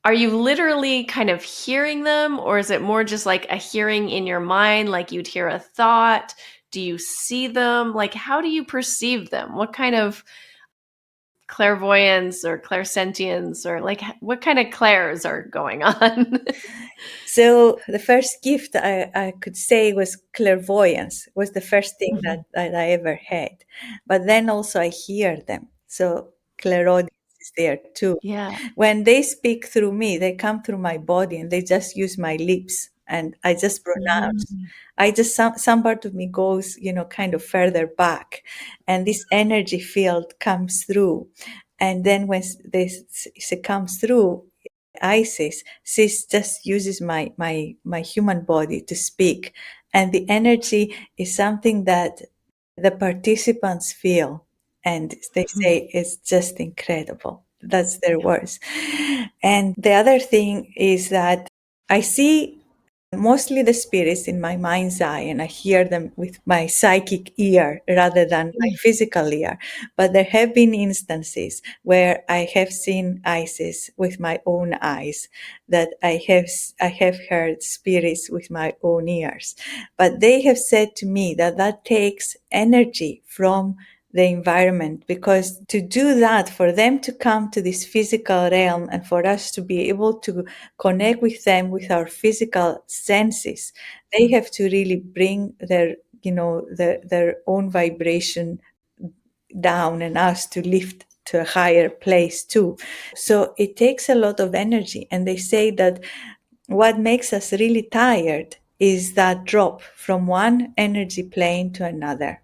A: are you literally kind of hearing them, or is it more just like a hearing in your mind, like you'd hear a thought? Do you see them? Like, how do you perceive them? What kind of clairvoyance or clairsentience, or like what kind of clairs are going on?
B: So the first gift I could say was clairvoyance, was the first thing
A: Mhm.
B: that I ever had. But then also I hear them. So clairaudience is there too.
A: Yeah.
B: When they speak through me, they come through my body and they just use my lips and I just pronounce.
A: Mhm.
B: I just, some part of me goes, kind of further back, and this energy field comes through. And then when it comes through, Isis, sis just uses my human body to speak, and the energy is something that the participants feel, and they say it's just incredible. That's their words. And the other thing is that I see mostly the spirits in my mind's eye, and I hear them with my psychic ear rather than my physical ear. But there have been instances where I have seen Isis with my own eyes, that I have heard spirits with my own ears. But they have said to me that that takes energy from the environment, because to do that, for them to come to this physical realm and for us to be able to connect with them with our physical senses, they have to really bring their own vibration down and us to lift to a higher place too. So it takes a lot of energy, and they say that what makes us really tired is that drop from one energy plane to another.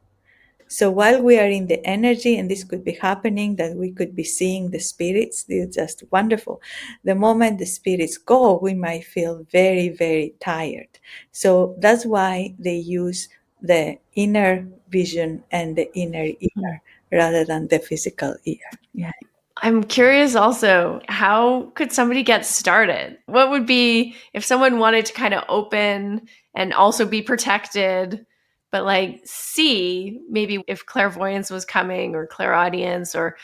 B: So while we are in the energy, and this could be happening, that we could be seeing the spirits, they're just wonderful. The moment the spirits go, we might feel very, very tired. So that's why they use the inner vision and the inner ear rather than the physical ear. Yeah.
A: I'm curious also, how could somebody get started? What would be if someone wanted to kind of open and also be protected, but like see maybe if clairvoyance was coming or clairaudience, or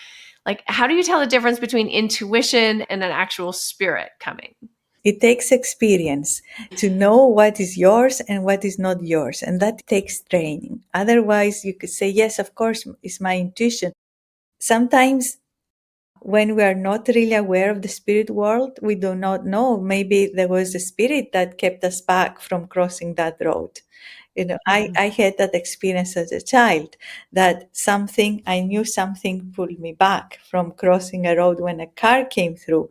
A: like how do you tell the difference between intuition and an actual spirit coming?
B: It takes experience to know what is yours and what is not yours. And that takes training. Otherwise, you could say, yes, of course, it's my intuition. Sometimes when we are not really aware of the spirit world, we do not know. Maybe there was a spirit that kept us back from crossing that road. I had that experience as a child, that I knew something pulled me back from crossing a road when a car came through.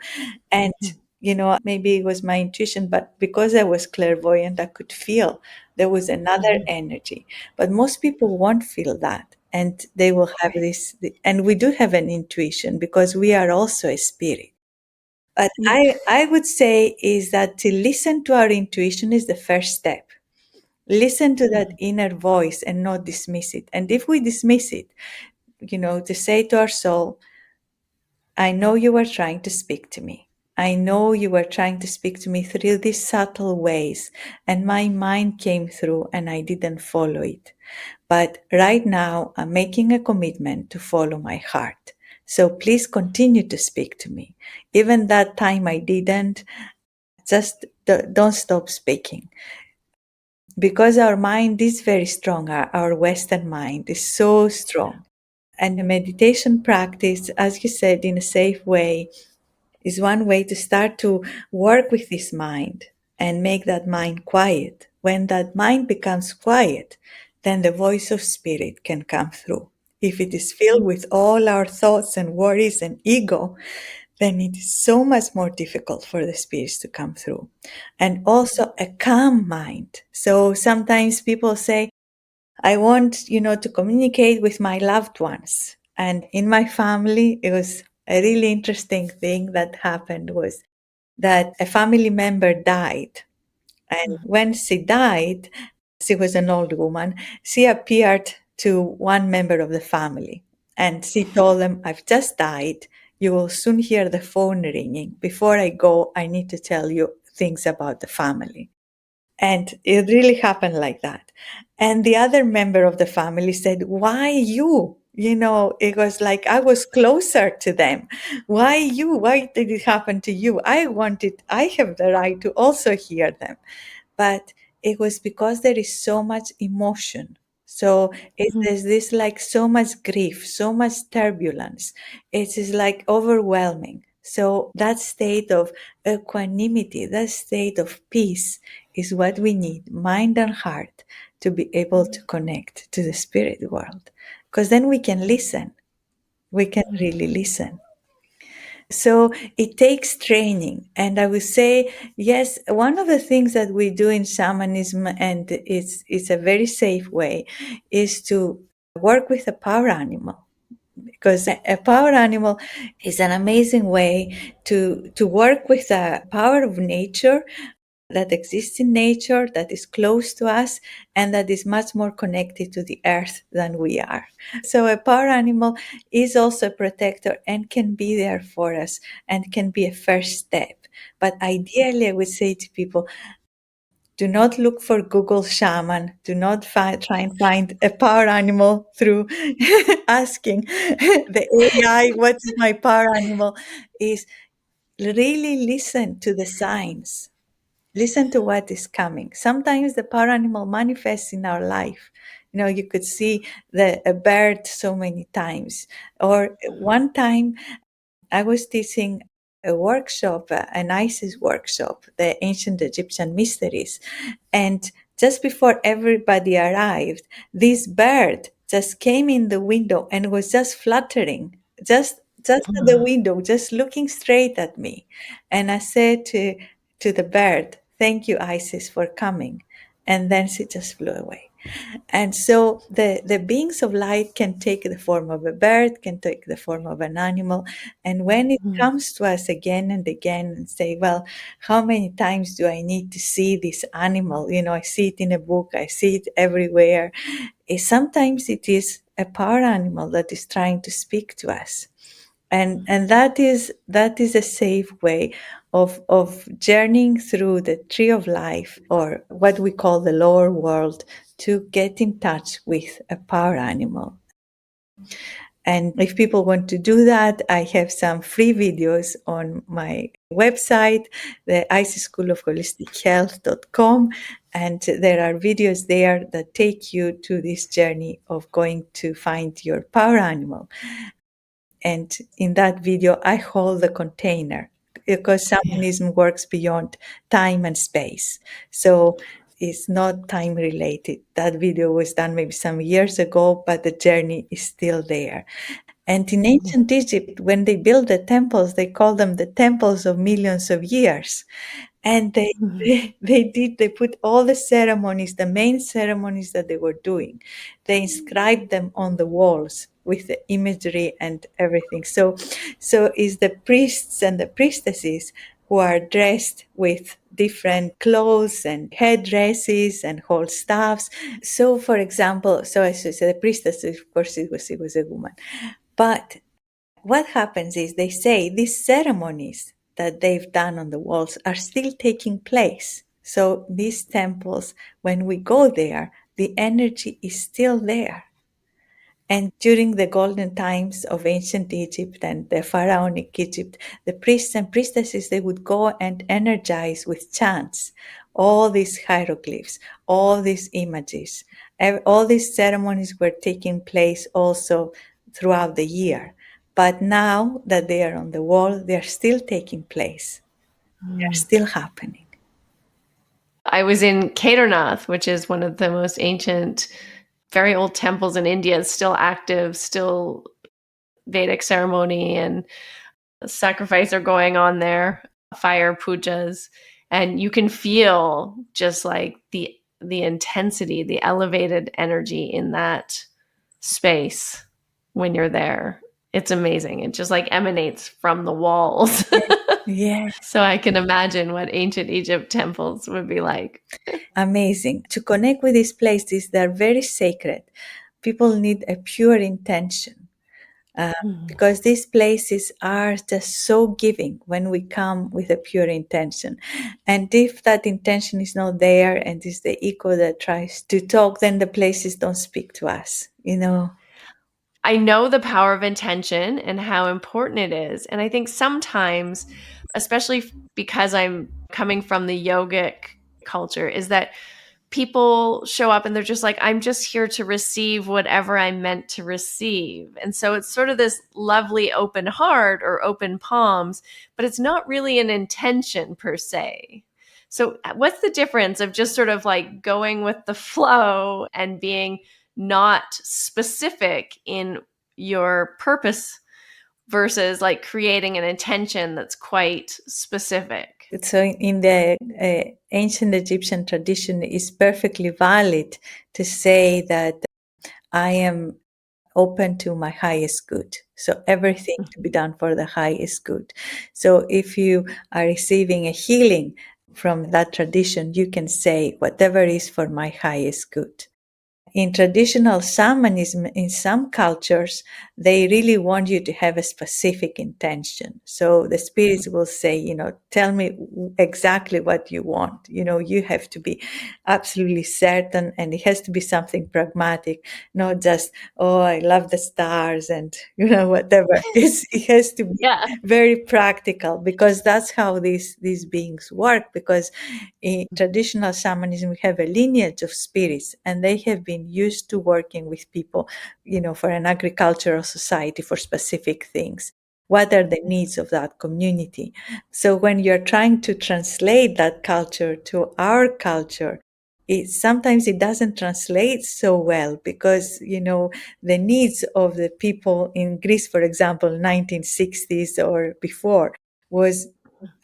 B: And, maybe it was my intuition, but because I was clairvoyant, I could feel there was another energy. But most people won't feel that. And they will have this, and we do have an intuition because we are also a spirit. But
A: Yeah.
B: I would say is that to listen to our intuition is the first step. Listen to that inner voice and not dismiss it. And if we dismiss it, to say to our soul, I know you were trying to speak to me. I know you were trying to speak to me through these subtle ways, and my mind came through and I didn't follow it. But right now, I'm making a commitment to follow my heart. So please continue to speak to me. Even that time I didn't, just don't stop speaking. Because our mind is very strong, our Western mind is so strong. And the meditation practice, as you said, in a safe way, is one way to start to work with this mind and make that mind quiet. When that mind becomes quiet, then the voice of spirit can come through. If it is filled with all our thoughts and worries and ego, then it is so much more difficult for the spirits to come through. And also a calm mind. So sometimes people say, I want, to communicate with my loved ones. And in my family, it was a really interesting thing that happened was that a family member died. And when she died, she was an old woman, she appeared to one member of the family. And she told them, I've just died. You will soon hear the phone ringing. Before I go, I need to tell you things about the family. And it really happened like that. And the other member of the family said, why you? It was like I was closer to them. Why you? Why did it happen to you? I have the right to also hear them. But it was because there is so much emotion. So there's this like so much grief, so much turbulence. It is like overwhelming. So that state of equanimity, that state of peace is what we need, mind and heart, to be able to connect to the spirit world. Because then we can listen. We can really listen. So it takes training. And I would say, yes, one of the things that we do in shamanism, and it's a very safe way, is to work with a power animal. Because a power animal is an amazing way to work with the power of nature that exists in nature, that is close to us, and that is much more connected to the earth than we are. So a power animal is also a protector and can be there for us and can be a first step. But ideally, I would say to people, do not look for Google shaman. Do not try and find a power animal through asking the AI, what is my power animal? Is really listen to the signs. Listen to what is coming. Sometimes the power animal manifests in our life. You could see a bird so many times. Or one time I was teaching a workshop, an Isis workshop, the ancient Egyptian mysteries. And just before everybody arrived, this bird just came in the window and was just fluttering, just at the window, just looking straight at me. And I said to the bird, thank you, Isis, for coming. And then she just flew away. And so the beings of light can take the form of a bird, can take the form of an animal. And when it comes to us again and again and say, well, how many times do I need to see this animal? I see it in a book, I see it everywhere. Sometimes it is a power animal that is trying to speak to us. And that is a safe way of journeying through the tree of life, or what we call the lower world, to get in touch with a power animal. And if people want to do that, I have some free videos on my website, the Isis School of Holistic Health.com. And there are videos there that take you to this journey of going to find your power animal. And in that video, I hold the container, because shamanism works beyond time and space. So it's not time related. That video was done maybe some years ago, but the journey is still there. And in ancient Egypt, when they built the temples, they called them the temples of millions of years. And they put all the ceremonies, the main ceremonies that they were doing, they inscribed them on the walls with the imagery and everything. So is the priests and the priestesses who are dressed with different clothes and headdresses and whole staffs. So, for example, as I said, the priestess, of course, it was a woman. But what happens is they say these ceremonies that they've done on the walls are still taking place. So these temples, when we go there, the energy is still there. And during the golden times of ancient Egypt and the pharaonic Egypt, the priests and priestesses, they would go and energize with chants all these hieroglyphs, all these images. All these ceremonies were taking place also throughout the year. But now that they are on the wall, they are still taking place. They are still happening.
A: I was in Kedarnath, which is one of the most ancient, very old temples in India. It's still active, still Vedic ceremony and sacrifice are going on there, fire pujas, and you can feel just like the intensity, the elevated energy in that space when you're there. It's amazing. It just like emanates from the walls.
B: Yeah,
A: So I can imagine what ancient Egypt temples would be like.
B: amazing. To connect with these places, they're very sacred. People need a pure intention. Because these places are just so giving when we come with a pure intention. And if that intention is not there and it's the ego that tries to talk, then the places don't speak to us, you know.
A: I know the power of intention and how important it is. And I think sometimes, especially because I'm coming from the yogic culture, is that people show up and they're just like, I'm just here to receive whatever I'm meant to receive. And so it's sort of this lovely open heart or open palms, but it's not really an intention per se. So, what's the difference of just sort of like going with the flow and being not specific in your purpose versus like creating an intention that's quite specific?
B: So in the ancient Egyptian tradition, it's perfectly valid to say that I am open to my highest good. So everything to be done for the highest good. So if you are receiving a healing from that tradition, you can say whatever is for my highest good. In traditional shamanism, in some cultures, they really want you to have a specific intention. So the spirits will say, tell me exactly what you want. You have to be absolutely certain, and it has to be something pragmatic, not just, oh, I love the stars and, whatever. It has to be
A: Yeah.
B: very practical, because that's how these beings work. Because in traditional shamanism, we have a lineage of spirits, and they have been used to working with people, for an agricultural society for specific things. What are the needs of that community? So when you're trying to translate that culture to our culture, sometimes it doesn't translate so well, because the needs of the people in Greece, for example, 1960s or before, was,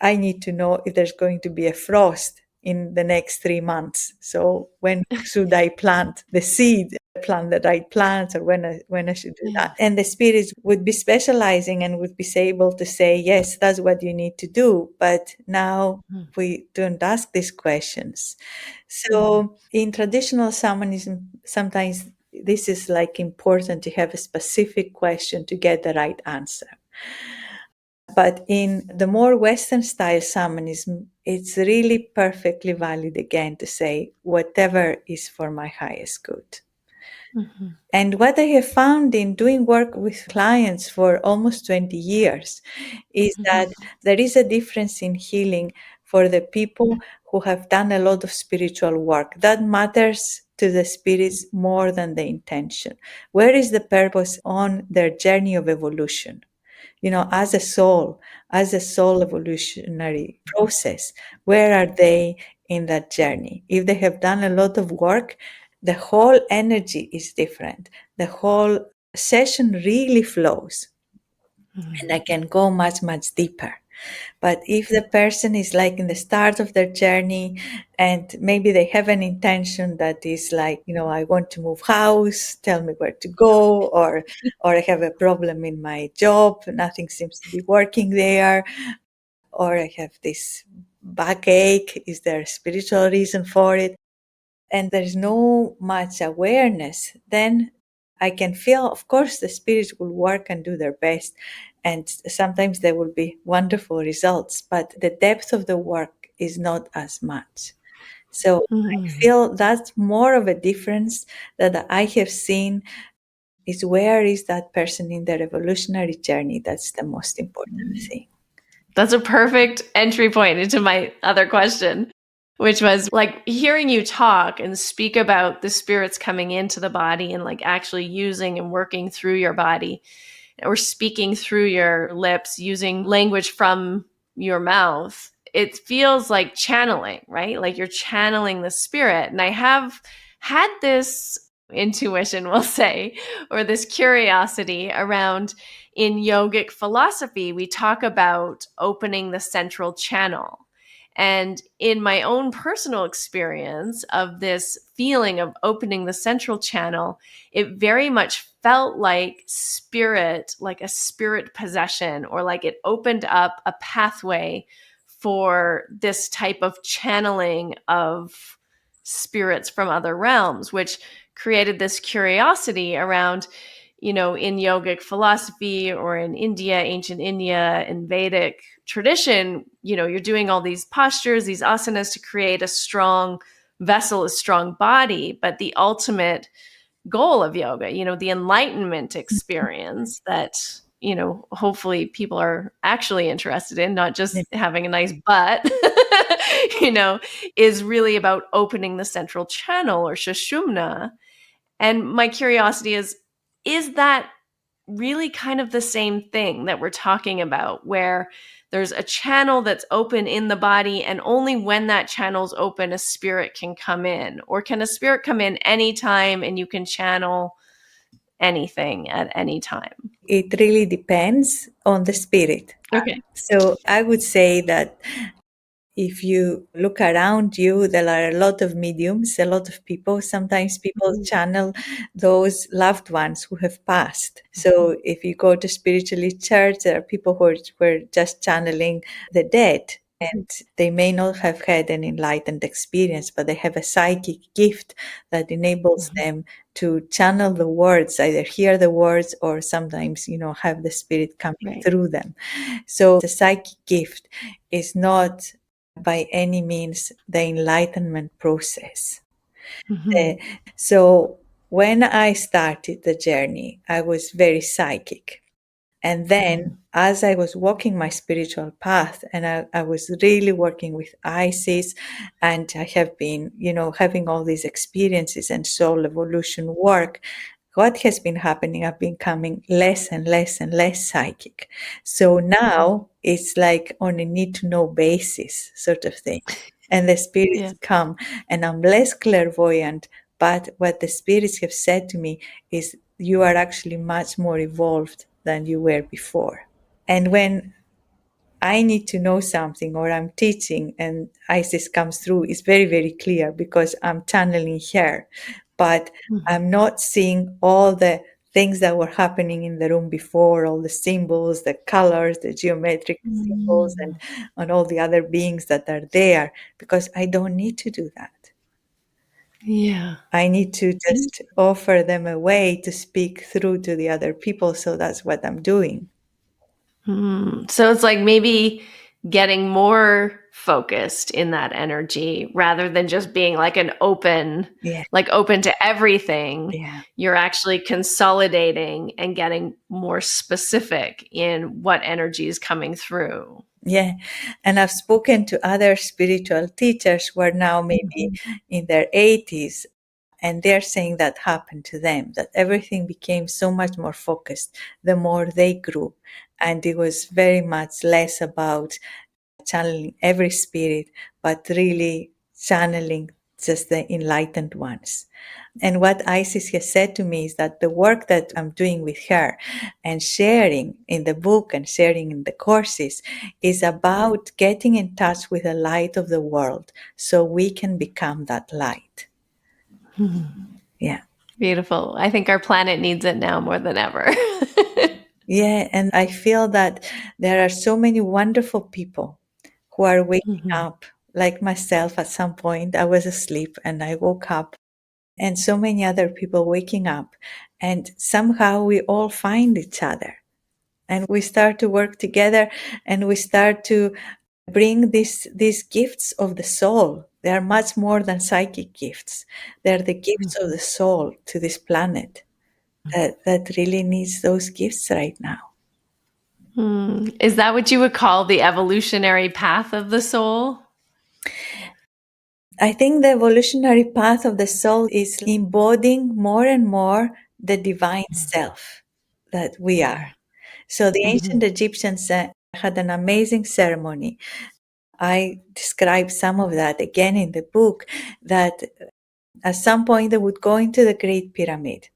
B: I need to know if there's going to be a frost in the next 3 months. So when should I plant the seed, plant the right plants, or when I should do that? And the spirits would be specializing and would be able to say, yes, that's what you need to do. But now we don't ask these questions. So in traditional shamanism, sometimes this is like important to have a specific question to get the right answer. But in the more Western style shamanism, it's really perfectly valid again to say whatever is for my highest good.
A: Mm-hmm.
B: And what I have found in doing work with clients for almost 20 years is that there is a difference in healing for the people who have done a lot of spiritual work. That matters to the spirits more than the intention. Where is the purpose on their journey of evolution? As a soul evolutionary process, where are they in that journey? If they have done a lot of work, the whole energy is different. The whole session really flows, and I can go much, much deeper. But if the person is like in the start of their journey, and maybe they have an intention that is like, I want to move house, tell me where to go, or I have a problem in my job, nothing seems to be working there, or I have this backache, is there a spiritual reason for it? And there's no much awareness, then I can feel, of course, the spirits will work and do their best. And sometimes there will be wonderful results, but the depth of the work is not as much. So I feel that's more of a difference that I have seen is where is that person in their evolutionary journey. That's the most important thing.
A: That's a perfect entry point into my other question, which was like hearing you talk and speak about the spirits coming into the body and like actually using and working through your body or speaking through your lips, using language from your mouth. It feels like channeling, right? Like you're channeling the spirit. And I have had this intuition, we'll say, or this curiosity around in yogic philosophy, we talk about opening the central channel. And in my own personal experience of this feeling of opening the central channel, it very much felt like spirit, like a spirit possession, or like it opened up a pathway for this type of channeling of spirits from other realms, which created this curiosity around, you know, in yogic philosophy or in India, ancient India, and Vedic tradition, you know, you're doing all these postures, these asanas to create a strong vessel, a strong body. But the ultimate goal of yoga, you know, the enlightenment experience that, you know, hopefully people are actually interested in, not just having a nice butt, you know, is really about opening the central channel or Sushumna. And my curiosity is that really kind of the same thing that we're talking about, where there's a channel that's open in the body, and only when that channel's open, a spirit can come in? Or can a spirit come in anytime and you can channel anything at any time?
B: It really depends on the spirit.
A: Okay.
B: So I would say that if you look around you, there are a lot of mediums, a lot of people. Sometimes people channel those loved ones who have passed. So if you go to spiritualist church, there are people who are just channeling the dead. And they may not have had an enlightened experience, but they have a psychic gift that enables them to channel the words, either hear the words or sometimes, you know, have the spirit coming through them. So the psychic gift is not by any means the enlightenment process. So when I started the journey, I was very psychic. And then as I was walking my spiritual path, and I was really working with Isis, and I have been, you know, having all these experiences and soul evolution work, what has been happening, I've been becoming less and less and less psychic. So now it's like on a need to know basis sort of thing. And the spirits come, and I'm less clairvoyant. But what the spirits have said to me is, you are actually much more evolved than you were before. And when I need to know something or I'm teaching and Isis comes through, it's very, very clear because I'm channeling her. But I'm not seeing all the things that were happening in the room before, all the symbols, the colors, the geometric symbols, and all the other beings that are there, because I don't need to do that.
A: Yeah.
B: I need to just offer them a way to speak through to the other people. So that's what I'm doing.
A: So it's like maybe getting more focused in that energy rather than just being like an open,
B: Yeah.
A: like open to everything.
B: Yeah.
A: You're actually consolidating and getting more specific in what energy is coming through.
B: Yeah. And I've spoken to other spiritual teachers who are now maybe in their 80s, and they're saying that happened to them, that everything became so much more focused the more they grew. And it was very much less about channeling every spirit, but really channeling just the enlightened ones. And what Isis has said to me is that the work that I'm doing with her and sharing in the book and sharing in the courses is about getting in touch with the light of the world so we can become that light. Yeah.
A: Beautiful. I think our planet needs it now more than ever.
B: Yeah. And I feel that there are so many wonderful people who are waking up, like myself. At some point, I was asleep and I woke up, and so many other people waking up, and somehow we all find each other and we start to work together, and we start to bring these gifts of the soul. They are much more than psychic gifts. They're the gifts of the soul to this planet. that really needs those gifts right now.
A: Is that what you would call the evolutionary path of the soul?
B: I think the evolutionary path of the soul is embodying more and more the divine self that we are. So the ancient Egyptians had an amazing ceremony. I describe some of that again in the book, that at some point they would go into the Great Pyramid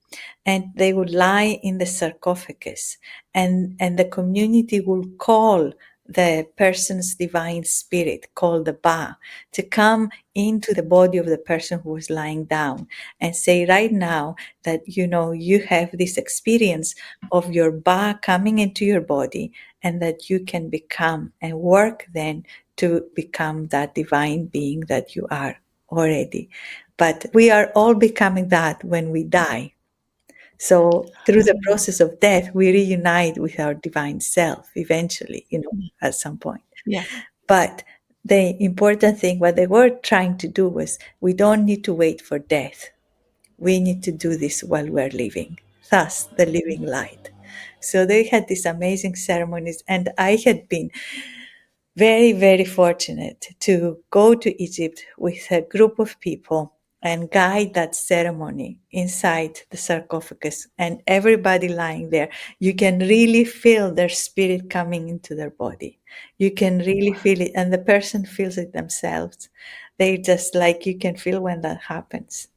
B: and they would lie in the sarcophagus, and the community will call the person's divine spirit, called the Ba, to come into the body of the person who was lying down and say, right now that you have this experience of your Ba coming into your body, and that you can become and work then to become that divine being that you are already. But we are all becoming that when we die. So through the process of death, we reunite with our divine self eventually, at some point.
A: Yeah.
B: But the important thing, what they were trying to do was, we don't need to wait for death. We need to do this while we're living. Thus, the living light. So they had these amazing ceremonies, and I had been very, very fortunate to go to Egypt with a group of people and guide that ceremony inside the sarcophagus, and everybody lying there. You can really feel their spirit coming into their body. You can really feel it, and the person feels it themselves. They just, like, you can feel when that happens.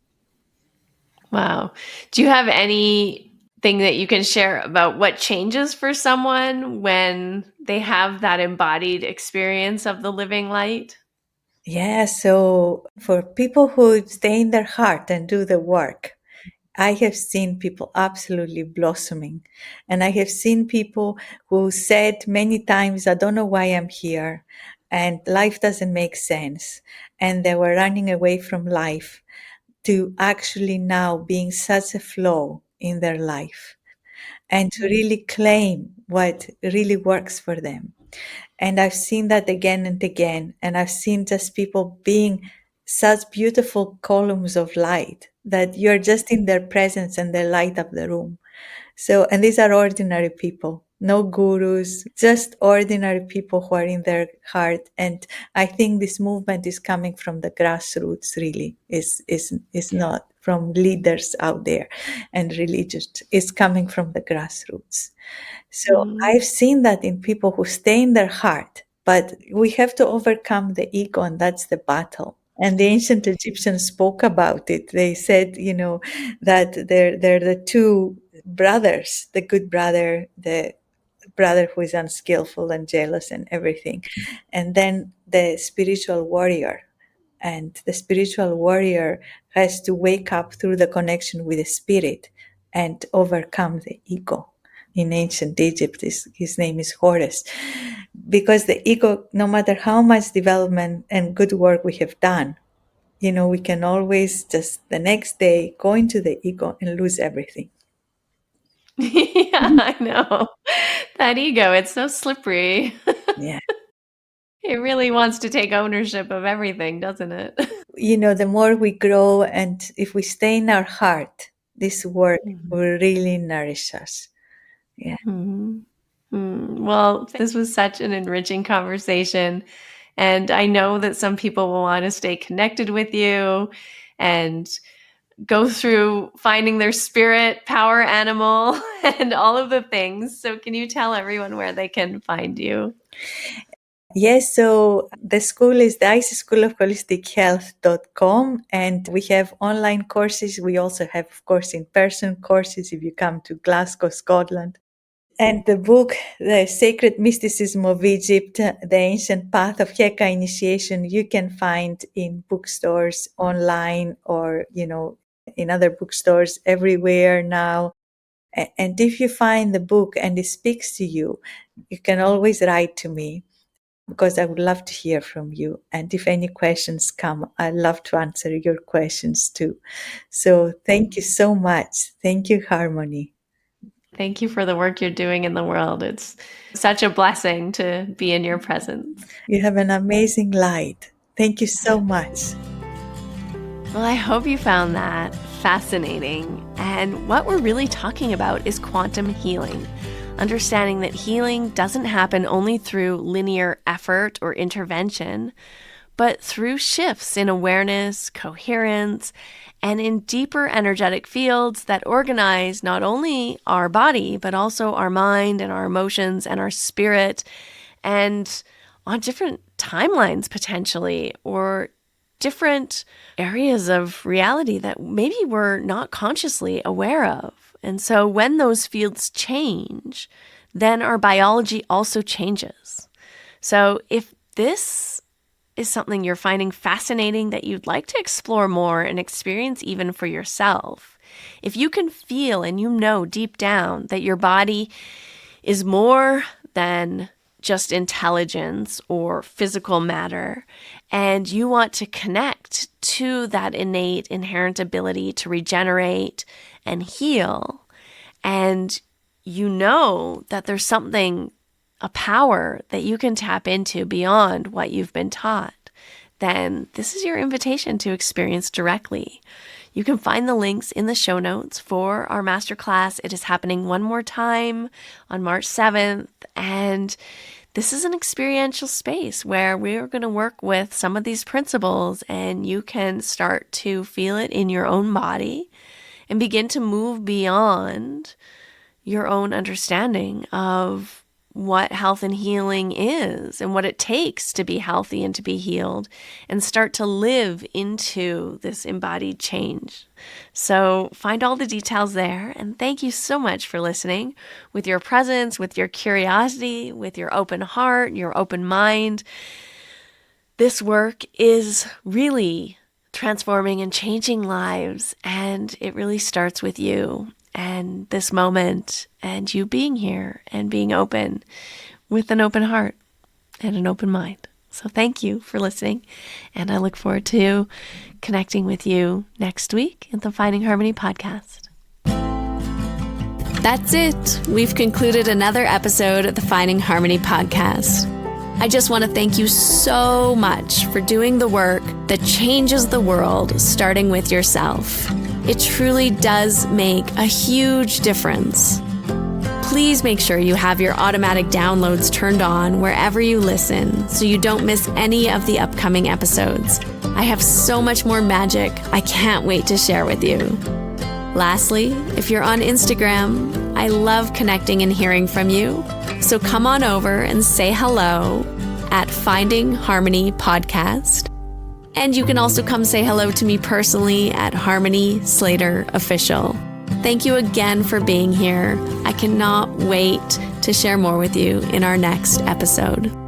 A: Wow. Do you have anything that you can share about what changes for someone when they have that embodied experience of the living light?
B: Yeah, so for people who stay in their heart and do the work, I have seen people absolutely blossoming. And I have seen people who said many times, I don't know why I'm here, and life doesn't make sense. And they were running away from life, to actually now being such a flow in their life, and to really claim what really works for them. And I've seen that again and again. And I've seen just people being such beautiful columns of light that you're just in their presence and they light up the room. So, and these are ordinary people, no gurus, just ordinary people who are in their heart. And I think this movement is coming from the grassroots, really, is not from leaders out there and religious. It's coming from the grassroots. So I've seen that in people who stay in their heart, but we have to overcome the ego, and that's the battle. And the ancient Egyptians spoke about it. They said, that they're the two brothers, the good brother, the brother who is unskillful and jealous and everything, and then the spiritual warrior. And the spiritual warrior has to wake up through the connection with the spirit and overcome the ego. In ancient Egypt, his name is Horus. Because the ego, no matter how much development and good work we have done, we can always just the next day go into the ego and lose everything.
A: Yeah, I know. That ego, it's so slippery.
B: Yeah.
A: It really wants to take ownership of everything, doesn't it?
B: The more we grow, and if we stay in our heart, this work will really nourish us. Yeah.
A: Well, this was such an enriching conversation. And I know that some people will want to stay connected with you and go through finding their spirit, power animal, and all of the things. So, can you tell everyone where they can find you?
B: Yes, so the school is the IC School of Holistic Health.com, and we have online courses. We also have, of course, in-person courses if you come to Glasgow, Scotland. And the book, The Sacred Mysticism of Egypt, The Ancient Path of Heka Initiation, you can find in bookstores, online, or, in other bookstores everywhere now. And if you find the book and it speaks to you, you can always write to me, because I would love to hear from you. And if any questions come, I love to answer your questions too. So thank you so much. Thank you, Harmony.
A: Thank you for the work you're doing in the world. It's such a blessing to be in your presence.
B: You have an amazing light. Thank you so much.
A: Well, I hope you found that fascinating. And what we're really talking about is quantum healing. Understanding that healing doesn't happen only through linear effort or intervention, but through shifts in awareness, coherence, and in deeper energetic fields that organize not only our body, but also our mind and our emotions and our spirit, and on different timelines potentially, or different areas of reality that maybe we're not consciously aware of. And so when those fields change, then our biology also changes. So if this is something you're finding fascinating that you'd like to explore more and experience even for yourself, if you can feel and you know deep down that your body is more than just intelligence or physical matter, and you want to connect to that innate, inherent ability to regenerate and heal, and you know that there's something, a power that you can tap into beyond what you've been taught, then this is your invitation to experience directly. You can find the links in the show notes for our masterclass. It is happening one more time on March 7th, and this is an experiential space where we're going to work with some of these principles, and you can start to feel it in your own body and begin to move beyond your own understanding of what health and healing is and what it takes to be healthy and to be healed, and start to live into this embodied change. So find all the details there, and thank you so much for listening with your presence, with your curiosity, with your open heart, your open mind. This work is really transforming and changing lives, and it really starts with you and this moment and you being here and being open with an open heart and an open mind. So thank you for listening, and I look forward to connecting with you next week in the Finding Harmony podcast. That's it. We've concluded another episode of the Finding Harmony podcast. I just want to thank you so much for doing the work that changes the world, starting with yourself. It truly does make a huge difference. Please make sure you have your automatic downloads turned on wherever you listen so you don't miss any of the upcoming episodes. I have so much more magic I can't wait to share with you. Lastly, if you're on Instagram, I love connecting and hearing from you. So come on over and say hello at Finding Harmony Podcast. And you can also come say hello to me personally at Harmony Slater Official. Thank you again for being here. I cannot wait to share more with you in our next episode.